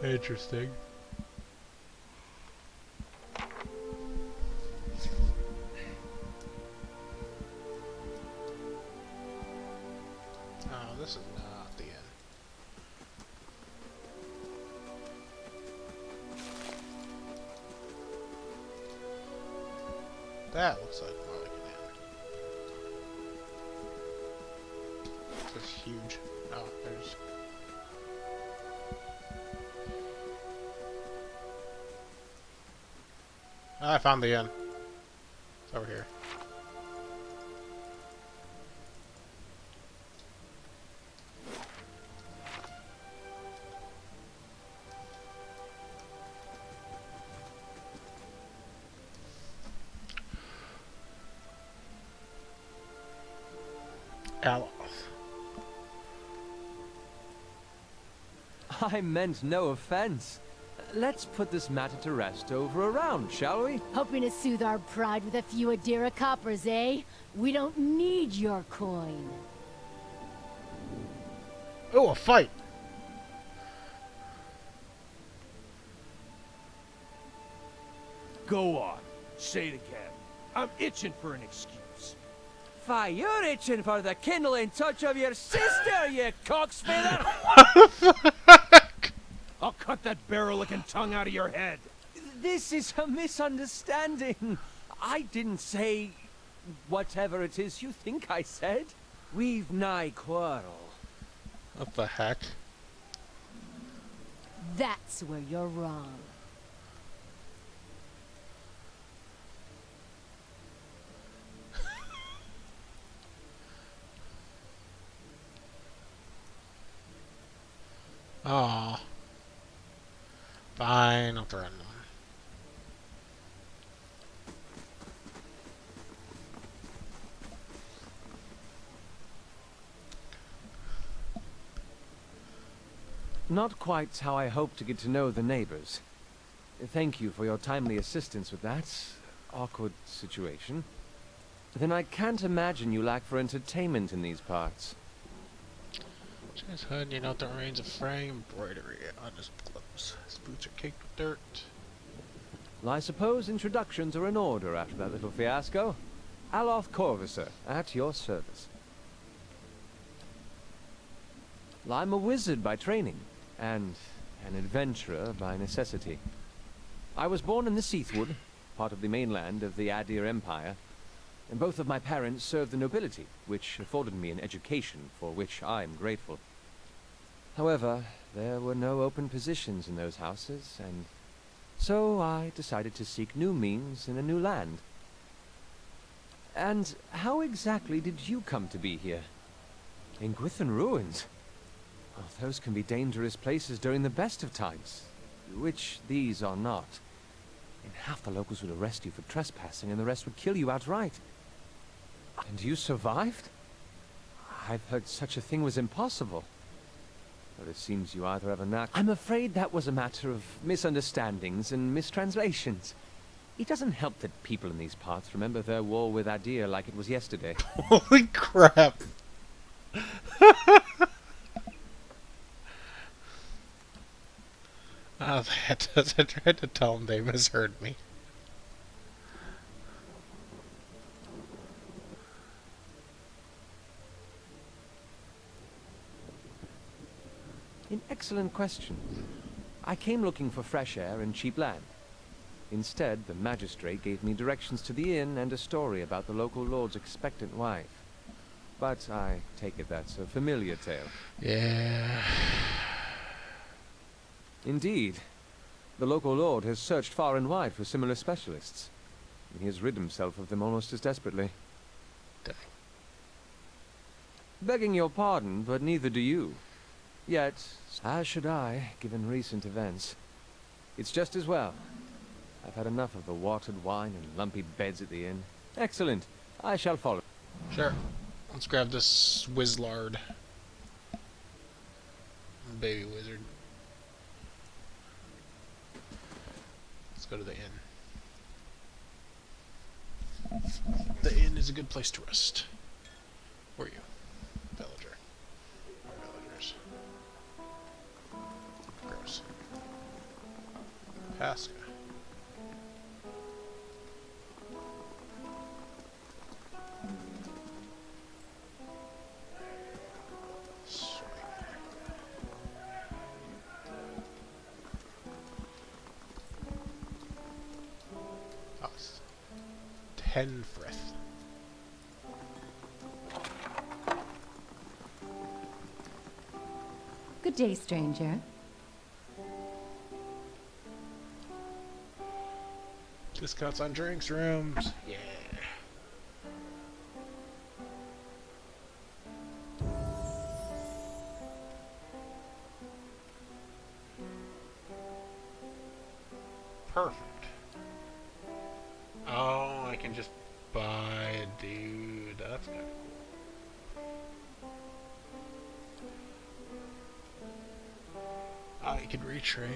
dog. Interesting. Oh, this is not the end. That looks like more like an end. This is huge. Oh, there's... Ah, I found the end. It's over here. Aloth. I meant no offense. Let's put this matter to rest over a round, shall we? Hoping to soothe our pride with a few Adira coppers, eh? We don't need your coin. Oh, a fight! Go on. Say it again. I'm itching for an excuse. Why, you're itching for the kindling touch of your sister, you cockspinner! I'll cut that barrel-licking tongue out of your head. This is a misunderstanding. I didn't say whatever it is you think I said. We've nigh quarrel. What the heck? That's where you're wrong. Aw. Fine, I'll threaten them. Not quite how I hoped to get to know the neighbors. Thank you for your timely assistance with that awkward situation. Then I can't imagine you lack for entertainment in these parts. His hood, you note the remains of fraying embroidery on his clothes. His boots are caked with dirt. Well, I suppose introductions are in order after that little fiasco. Aloth Corvusor, at your service. Well, I'm a wizard by training, and an adventurer by necessity. I was born in the Seathwood, part of the mainland of the Adir Empire, and both of my parents served the nobility, which afforded me an education for which I am grateful. However, there were no open positions in those houses, and so I decided to seek new means in a new land. And how exactly did you come to be here? In Gwithan Ruins? Well, those can be dangerous places during the best of times, which these are not. And half the locals would arrest you for trespassing, and the rest would kill you outright. And you survived? I've heard such a thing was impossible. But it seems you either have a knack... I'm afraid that was a matter of misunderstandings and mistranslations. It doesn't help that people in these parts remember their war with Adir like it was yesterday. Holy crap! Oh, that does. I tried to tell them they misheard me. An excellent question. I came looking for fresh air and cheap land. Instead, the magistrate gave me directions to the inn and a story about the local lord's expectant wife. But I take it that's a familiar tale. Yeah. Indeed. The local lord has searched far and wide for similar specialists. He has rid himself of them almost as desperately. Dang. Begging your pardon, but neither do you. Yet, as should I, given recent events. It's just as well. I've had enough of the watered wine and lumpy beds at the inn. Excellent. I shall follow. Sure. Let's grab this Wizlard. Baby wizard. Let's go to the inn. The inn is a good place to rest. Who are you? Villager. Villagers. Gross. Pasca. Tenfrith. Good day, stranger. Discounts on drinks, rooms. Yeah. Perfect. Oh, I can just buy a dude. That's kind of cool. I could retrain.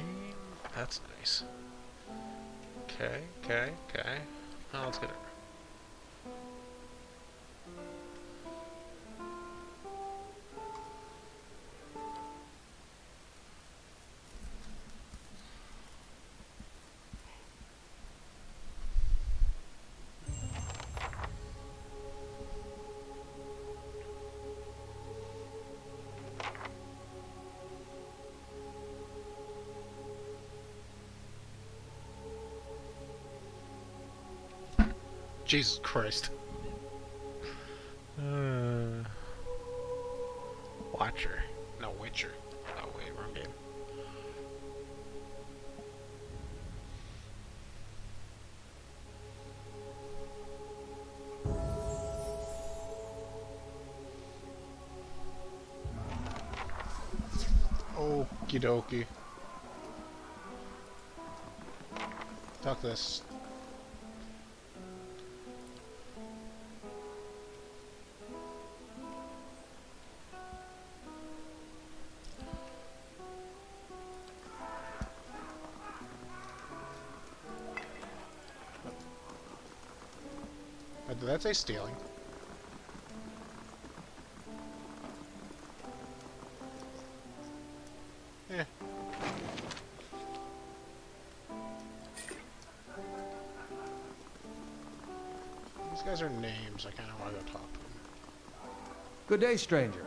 That's nice. Okay. Oh, let's get it. Jesus Christ. Watcher. No, Witcher. Oh, wait, wrong game. Okie dokie. Talk this. Did that say stealing? Yeah. These guys are names. I kind of want to go talk to them. Good day, stranger.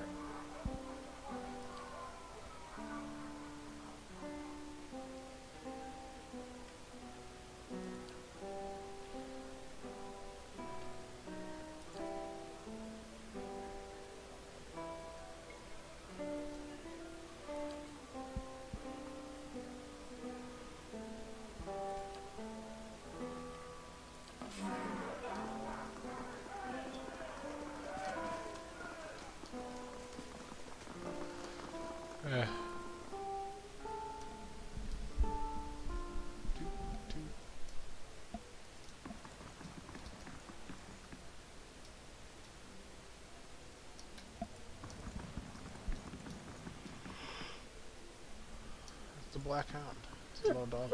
The black hound. It's a little dog.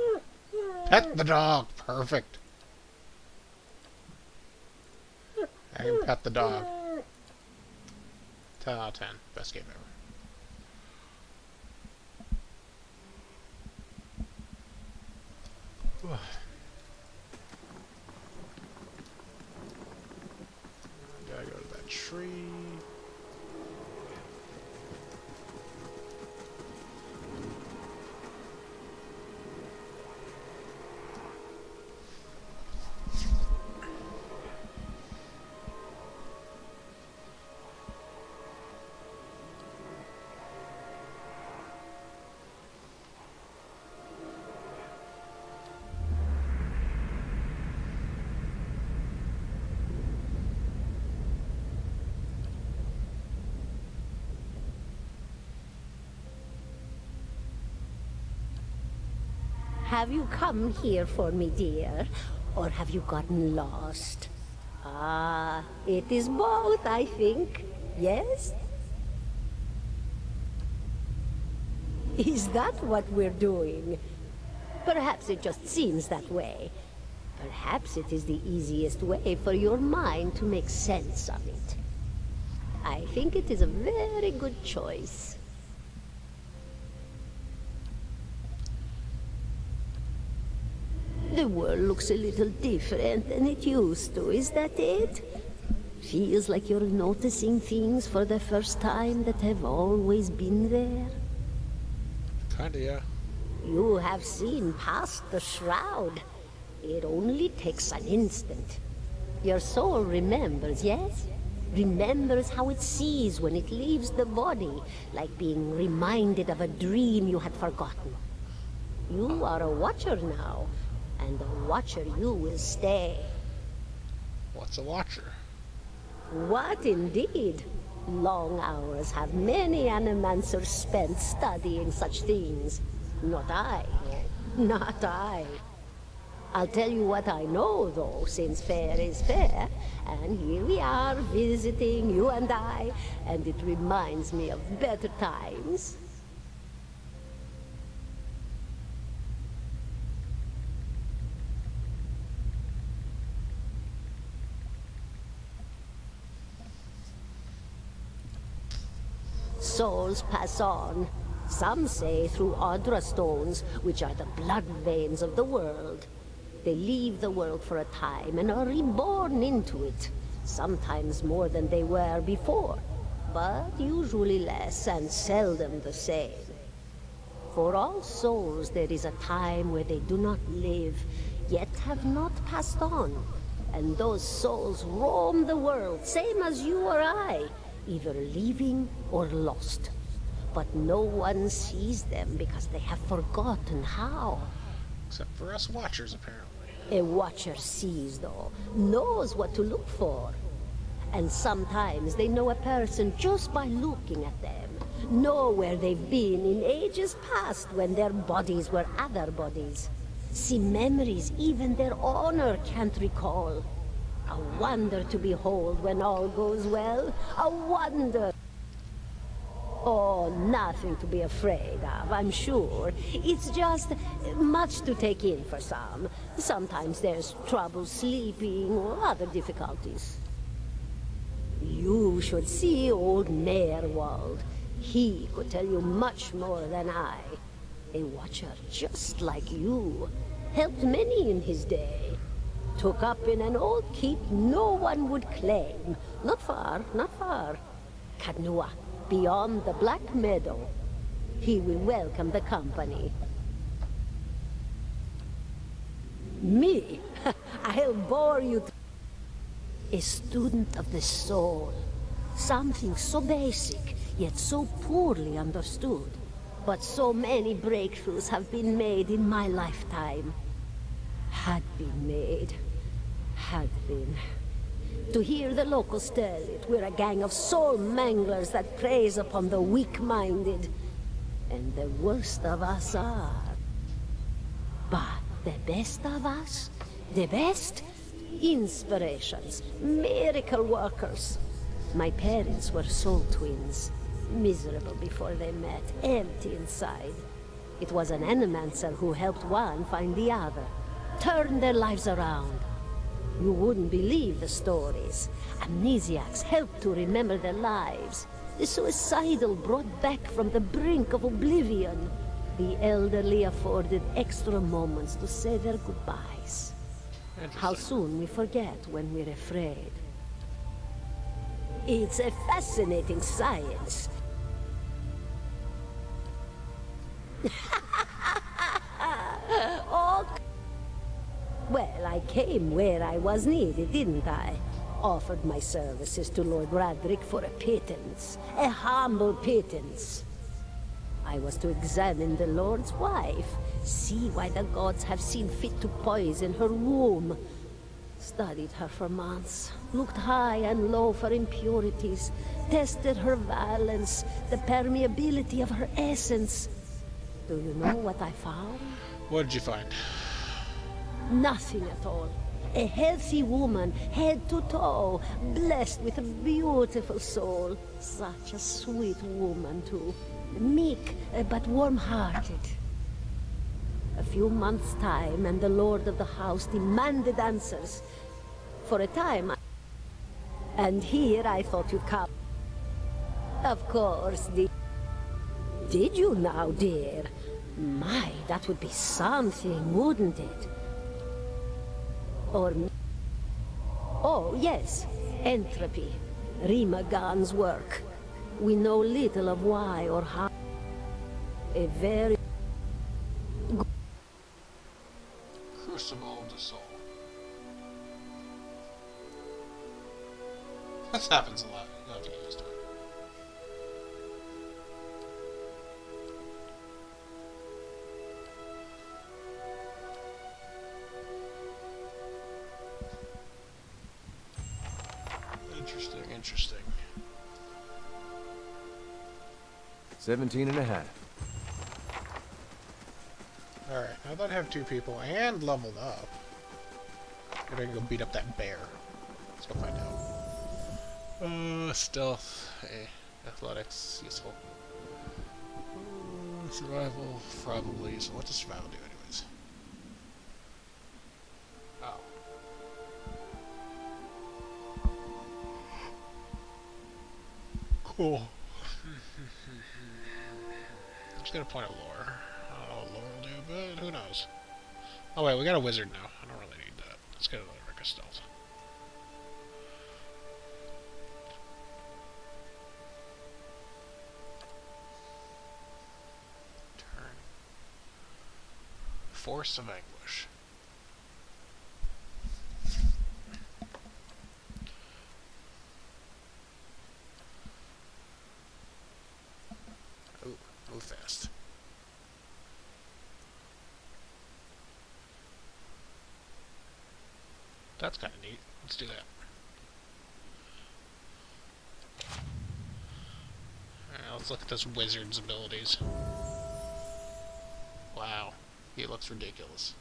Pet the dog. Perfect. I can pet the dog. 10 out of 10. Best game ever. Gotta go to that tree. Have you come here for me, dear? Or have you gotten lost? Ah, it is both, I think. Yes? Is that what we're doing? Perhaps it just seems that way. Perhaps it is the easiest way for your mind to make sense of it. I think it is a very good choice. The world looks a little different than it used to, is that it? Feels like you're noticing things for the first time that have always been there. Kinda, yeah. You have seen past the shroud. It only takes an instant. Your soul remembers, yes? Remembers how it sees when it leaves the body, like being reminded of a dream you had forgotten. You are a watcher now, and a watcher you will stay. What's a watcher? What indeed? Long hours have many animancers spent studying such things. Not I. Not I. I'll tell you what I know, though, since fair is fair. And here we are, visiting, you and I, and it reminds me of better times. Souls pass on. Some say through Audra stones, which are the blood veins of the world. They leave the world for a time and are reborn into it, sometimes more than they were before, but usually less and seldom the same. For all souls there is a time where they do not live, yet have not passed on, and those souls roam the world, same as you or I, either leaving or lost. But no one sees them because they have forgotten how. Except for us watchers, apparently. A watcher sees, though, knows what to look for. And sometimes they know a person just by looking at them, know where they've been in ages past when their bodies were other bodies. See memories even their owner can't recall. A wonder to behold when all goes well. A wonder. Oh, nothing to be afraid of, I'm sure. It's just much to take in for some. Sometimes there's trouble sleeping or other difficulties. You should see old Merwald. He could tell you much more than I. A watcher just like you. Helped many in his day. Took up in an old keep no one would claim. Not far, not far. Kadnua. Beyond the Black Meadow. He will welcome the company. Me? I'll bore you to... A student of the soul. Something so basic, yet so poorly understood. But so many breakthroughs have been made in my lifetime. Had been made. Had been. To hear the locals tell it, we're a gang of soul manglers that preys upon the weak-minded. And the worst of us are. But the best of us? The best? Inspirations, miracle workers. My parents were soul twins. Miserable before they met, empty inside. It was an animancer who helped one find the other. Turned their lives around. You wouldn't believe the stories. Amnesiacs helped to remember their lives. The suicidal brought back from the brink of oblivion. The elderly afforded extra moments to say their goodbyes. How soon we forget when we're afraid. It's a fascinating science. Oh, well, I came where I was needed, didn't I? Offered my services to Lord Radric for a pittance. A humble pittance. I was to examine the Lord's wife, see why the gods have seen fit to poison her womb. Studied her for months, looked high and low for impurities, tested her valence, the permeability of her essence. Do you know what I found? What did you find? Nothing at all. A healthy woman, head to toe, blessed with a beautiful soul. Such a sweet woman, too. Meek, but warm-hearted. A few months' time, and the lord of the house demanded answers. For a time, and here I thought you'd come. Of course, Did you now, dear? My, that would be something, wouldn't it? Or... Oh, yes. Entropy. Rimagan's work. We know little of why or how. A very... Crucible of the Soul. This happens a lot. You have to get used to it. Interesting, interesting. 17 and a half. Alright, now that I have 2 people and leveled up, maybe I can go beat up that bear. Let's go find out. Stealth, athletics, useful. Survival, probably useful. What does survival do anyways? Oh. Cool. I'm just gonna point at lore. I don't know what lore will do, but who knows? Oh wait, we got a wizard now. I don't really need that. Let's get another Rick of Stealth. Turn. Force of Anguish. Ooh, move fast. That's kind of neat. Let's do that. Alright, let's look at this wizard's abilities. Wow, he looks ridiculous.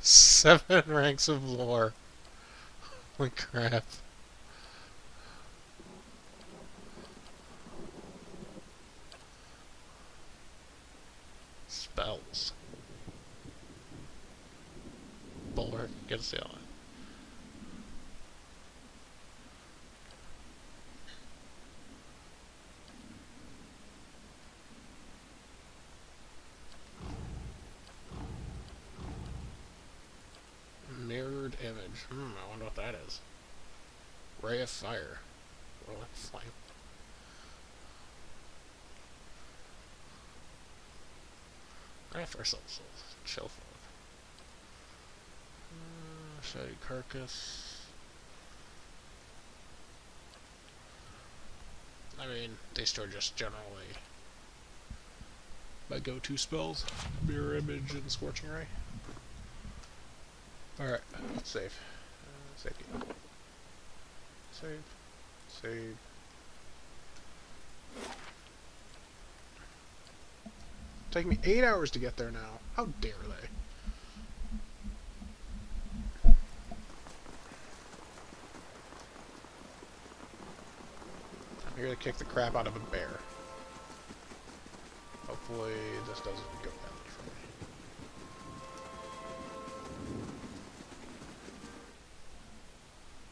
Seven ranks of lore. Holy crap. Spells. Bulwark, get a sail on. Mirrored image. I wonder what that is. Ray of fire. Rolling flame. Right for ourselves. Chill for it. Shady carcass. I mean, these two are just generally my go-to spells. Mirror image and scorching ray. Alright, let's save. Save you. Save. Save. Taking me 8 hours to get there now. How dare they? I'm here to kick the crap out of a bear. Hopefully this doesn't go badly for me.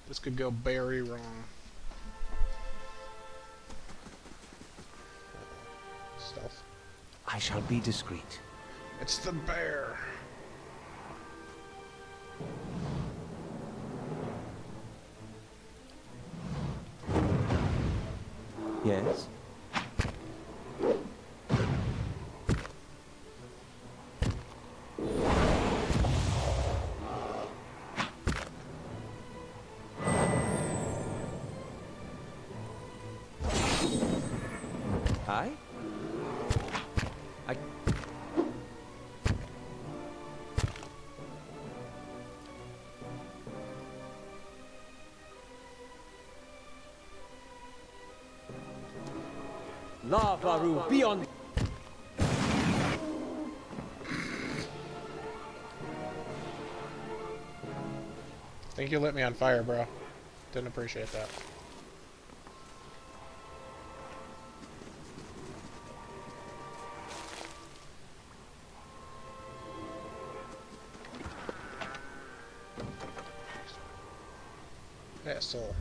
This could go very wrong. Stealth. I shall be discreet. It's the bear. Yes? Hi? Lavaru, beyond. Think you lit me on fire, bro. Didn't appreciate that. Yeah, soul.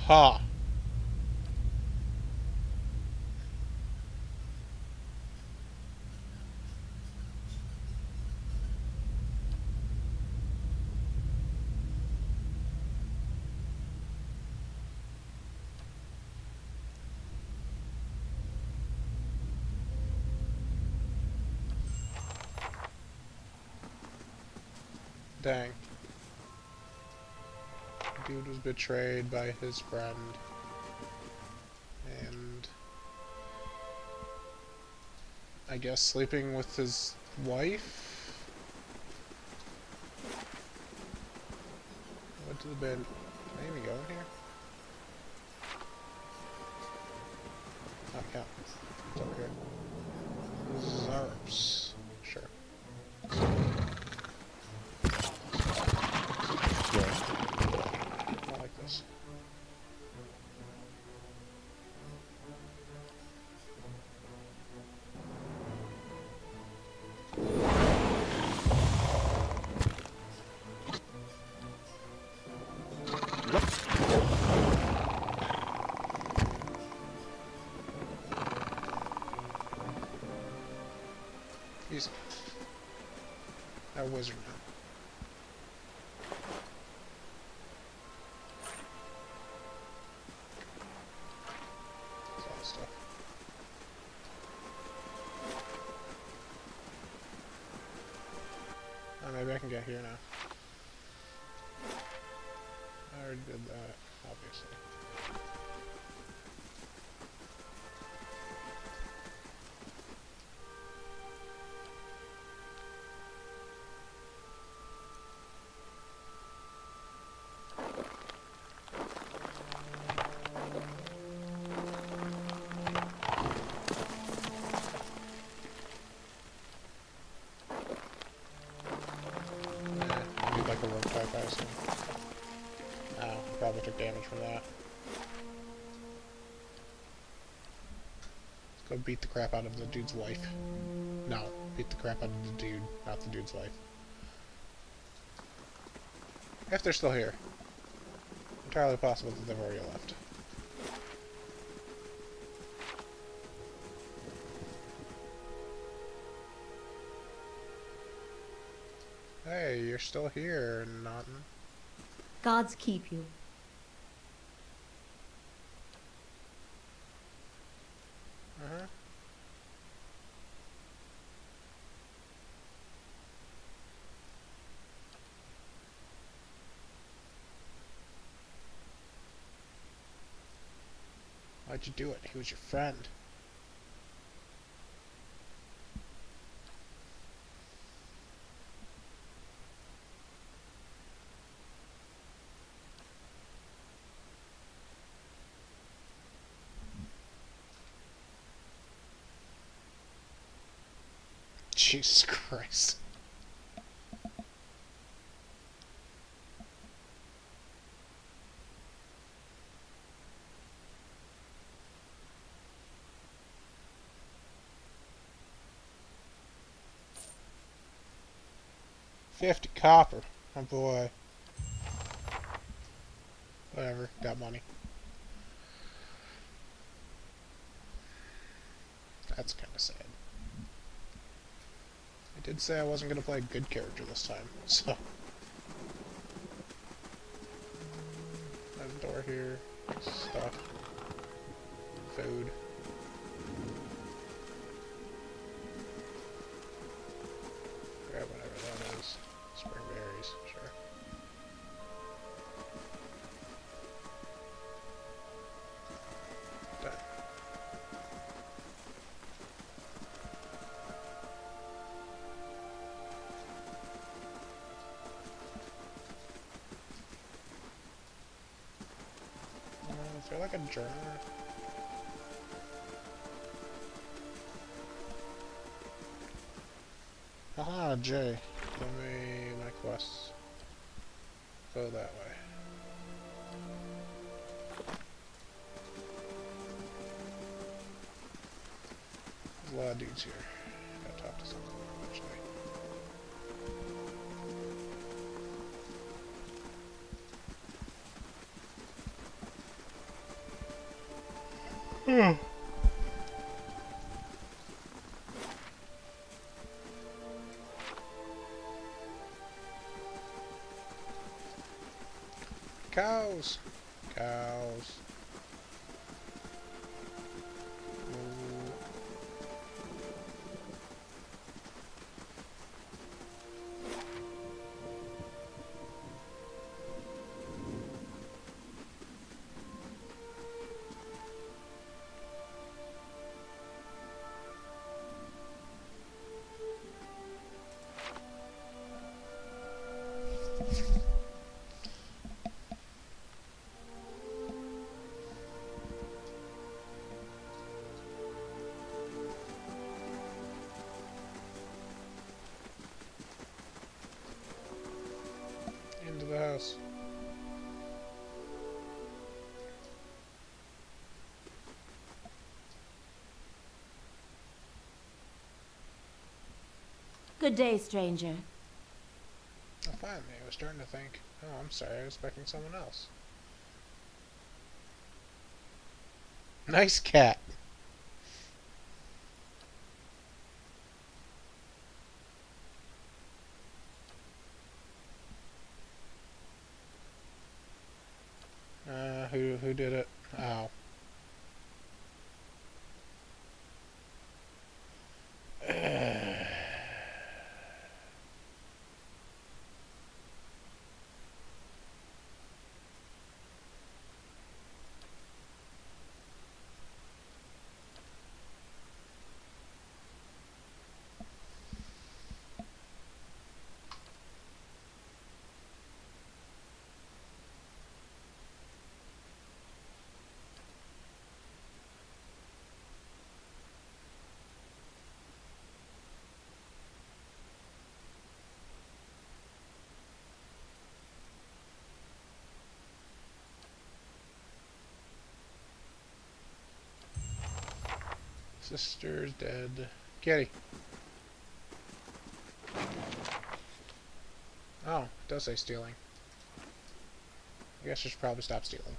Ha! Dang. Dude was betrayed by his friend. And I guess sleeping with his wife? Went to the bed. Can I even go in here? Oh, yeah. It's over here. Zarps. Sure. I like this. Easy. A wizard now. That's all the stuff. Oh, maybe I can get here now. I already did that, obviously. I need like a rope type, I assume. Oh, probably took damage from that. Let's go beat the crap out of the dude's wife. No, beat the crap out of the dude, not the dude's wife. If they're still here. Entirely possible that they've already left. Hey, you're still here, Naughton. Gods keep you. Uh-huh. Why'd you do it? He was your friend. Jesus Christ. $50 copper. Oh boy. Whatever, got money. That's kind of sad. I did say I wasn't going to play a good character this time, so. There's a door here. Stuff. Food. Grab whatever that is. Spring berries, sure. Is there like a journal? Haha, Jay. Give me my quests. Go that way. There's a lot of dudes here. Gotta talk to some of them eventually. Cows! Cows. Ooh. Into the house. Good day, stranger. Oh, finally, I was starting to think, oh, I'm sorry, I was expecting someone else. Nice cat. Who did it? Oh. Sister's dead. Kitty. Oh, it does say stealing. I guess I should probably stop stealing.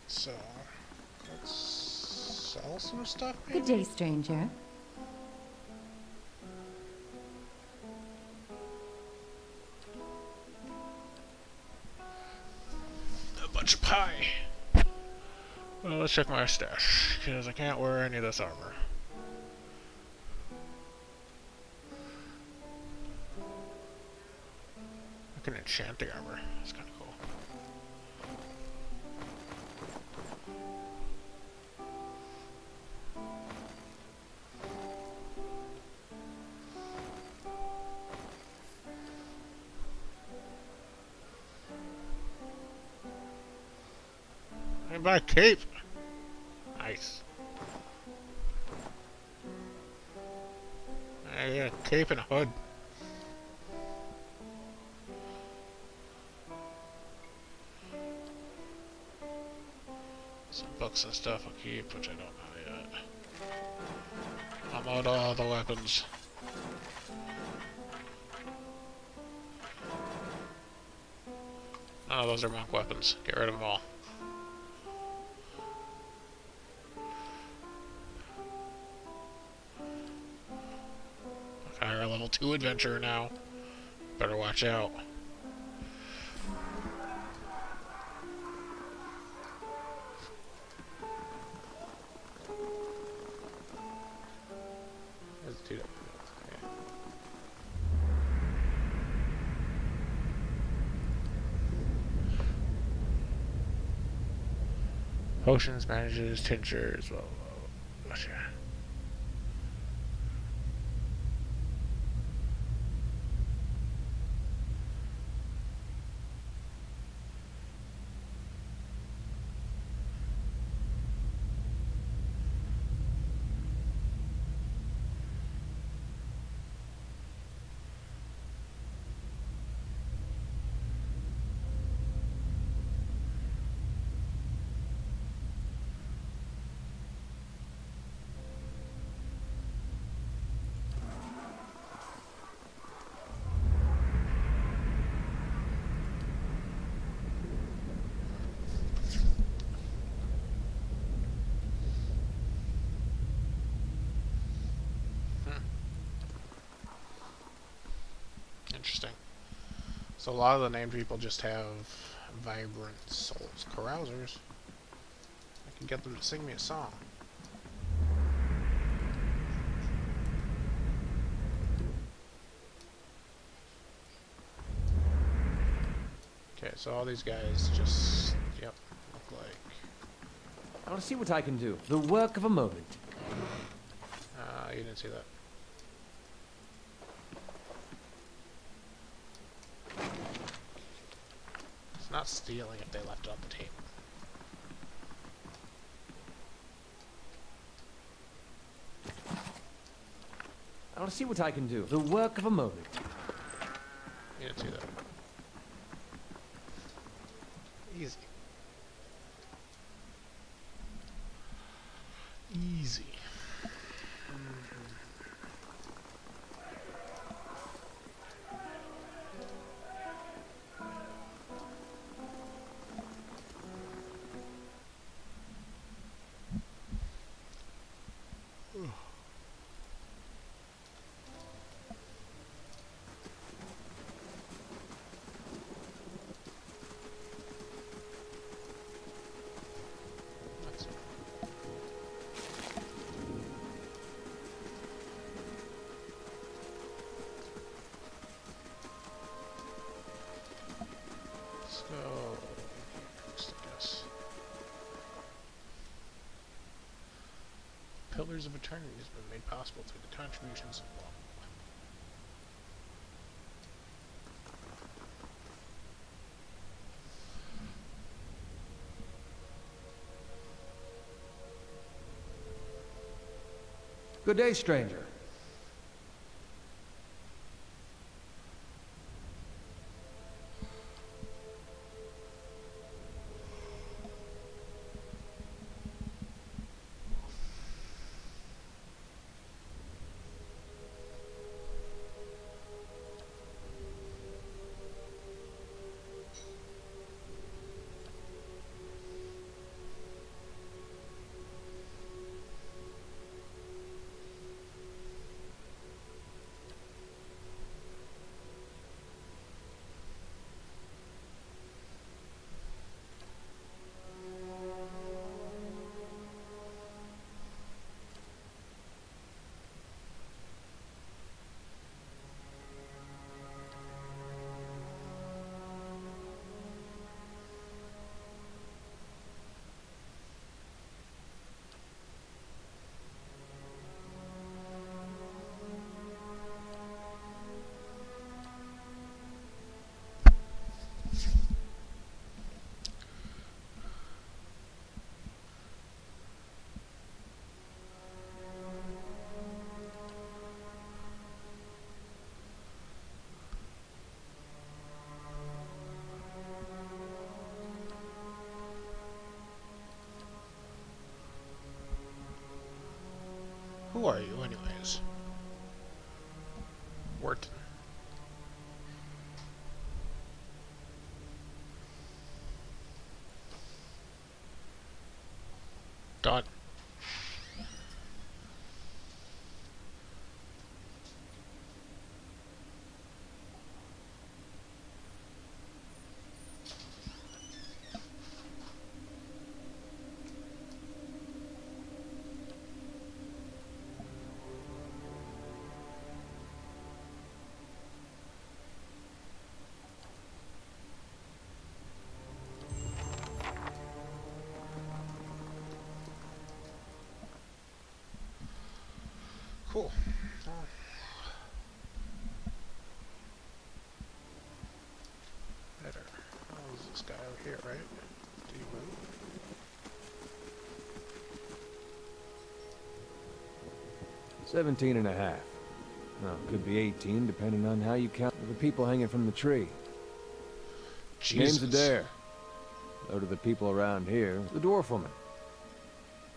So, let's sell some stuff, maybe? Good day, stranger. A bunch of pie! Well, let's check my stash, because I can't wear any of this armor. I can enchant the armor. That's kind of cool. I can buy a cape. Nice. I got a cape and a hood. Some books and stuff I'll keep, which I don't know yet. I'm out all the weapons. Oh, those are monk weapons. Get rid of them all. Okay, we're a level 2 adventurer now. Better watch out. Let's do that. Okay. Potions, bandages, tinctures, well, gotcha. Interesting. So a lot of the named people just have vibrant souls. Carousers. I can get them to sing me a song. Okay, so all these guys just, yep, look like... I want to see what I can do. The work of a moment. You didn't see that. It's not stealing if they left it on the table. I want to see what I can do. The work of a moment. You didn't see that. Easy. Easy. Pillars of Eternity has been made possible through the contributions of law. Good day, stranger. Who are you, anyways? Wharton. Done. Cool. Better. Oh, is this guy out here, right? Do you move? 17 and a half. Well, could be 18, depending on how you count the people hanging from the tree. Jesus. Name's Adair. Though to the people around here, the dwarf woman.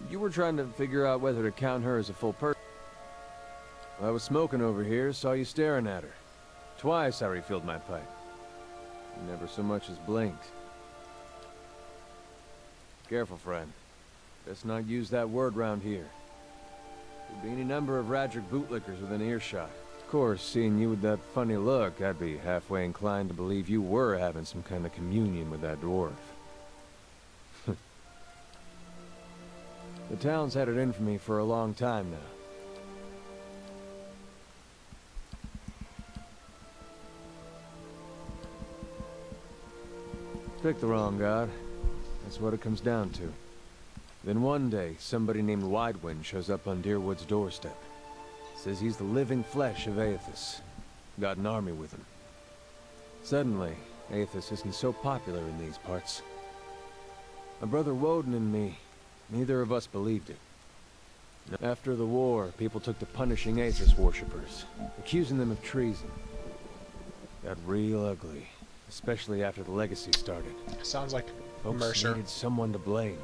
You were trying to figure out whether to count her as a full person. I was smoking over here, saw you staring at her. Twice I refilled my pipe. You never so much as blinked. Careful, friend. Best not use that word round here. There'd be any number of Radric bootlickers within earshot. Of course, seeing you with that funny look, I'd be halfway inclined to believe you were having some kind of communion with that dwarf. The town's had it in for me for a long time now. Picked the wrong god. That's what it comes down to. Then one day, somebody named Widewind shows up on Deerwood's doorstep. Says he's the living flesh of Aethys. Got an army with him. Suddenly, Aethys isn't so popular in these parts. My brother Woden and me, neither of us believed it. After the war, people took to punishing Aethys worshippers, accusing them of treason. Got real ugly, especially after the legacy started. Sounds like Folks Mercer. needed someone to blame.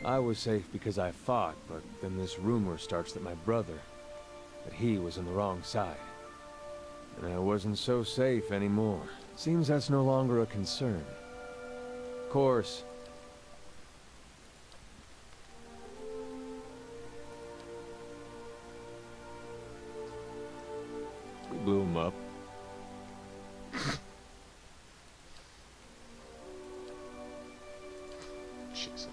I was safe because I fought, but then this rumor starts that my brother, that he was on the wrong side. And I wasn't so safe anymore. Seems that's no longer a concern. Of course, we blew him up. Jesus.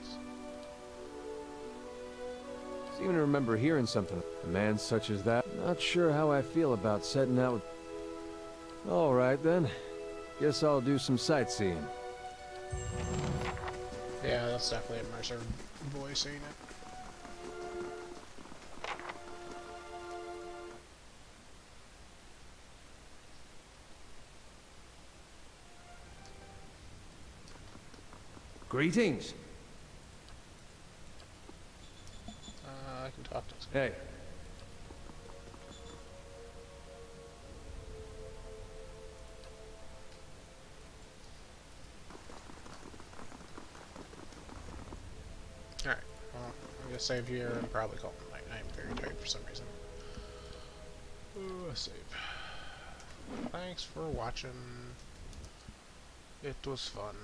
Seem to remember hearing something. A man such as that. Not sure how I feel about setting out with... All right, then. Guess I'll do some sightseeing. Yeah, that's definitely a Mercer voicing it. Greetings. I can talk to this. Hey. Alright, well, I'm gonna save here and probably call it night. I'm very tired for some reason. Ooh, save. Thanks for watching. It was fun.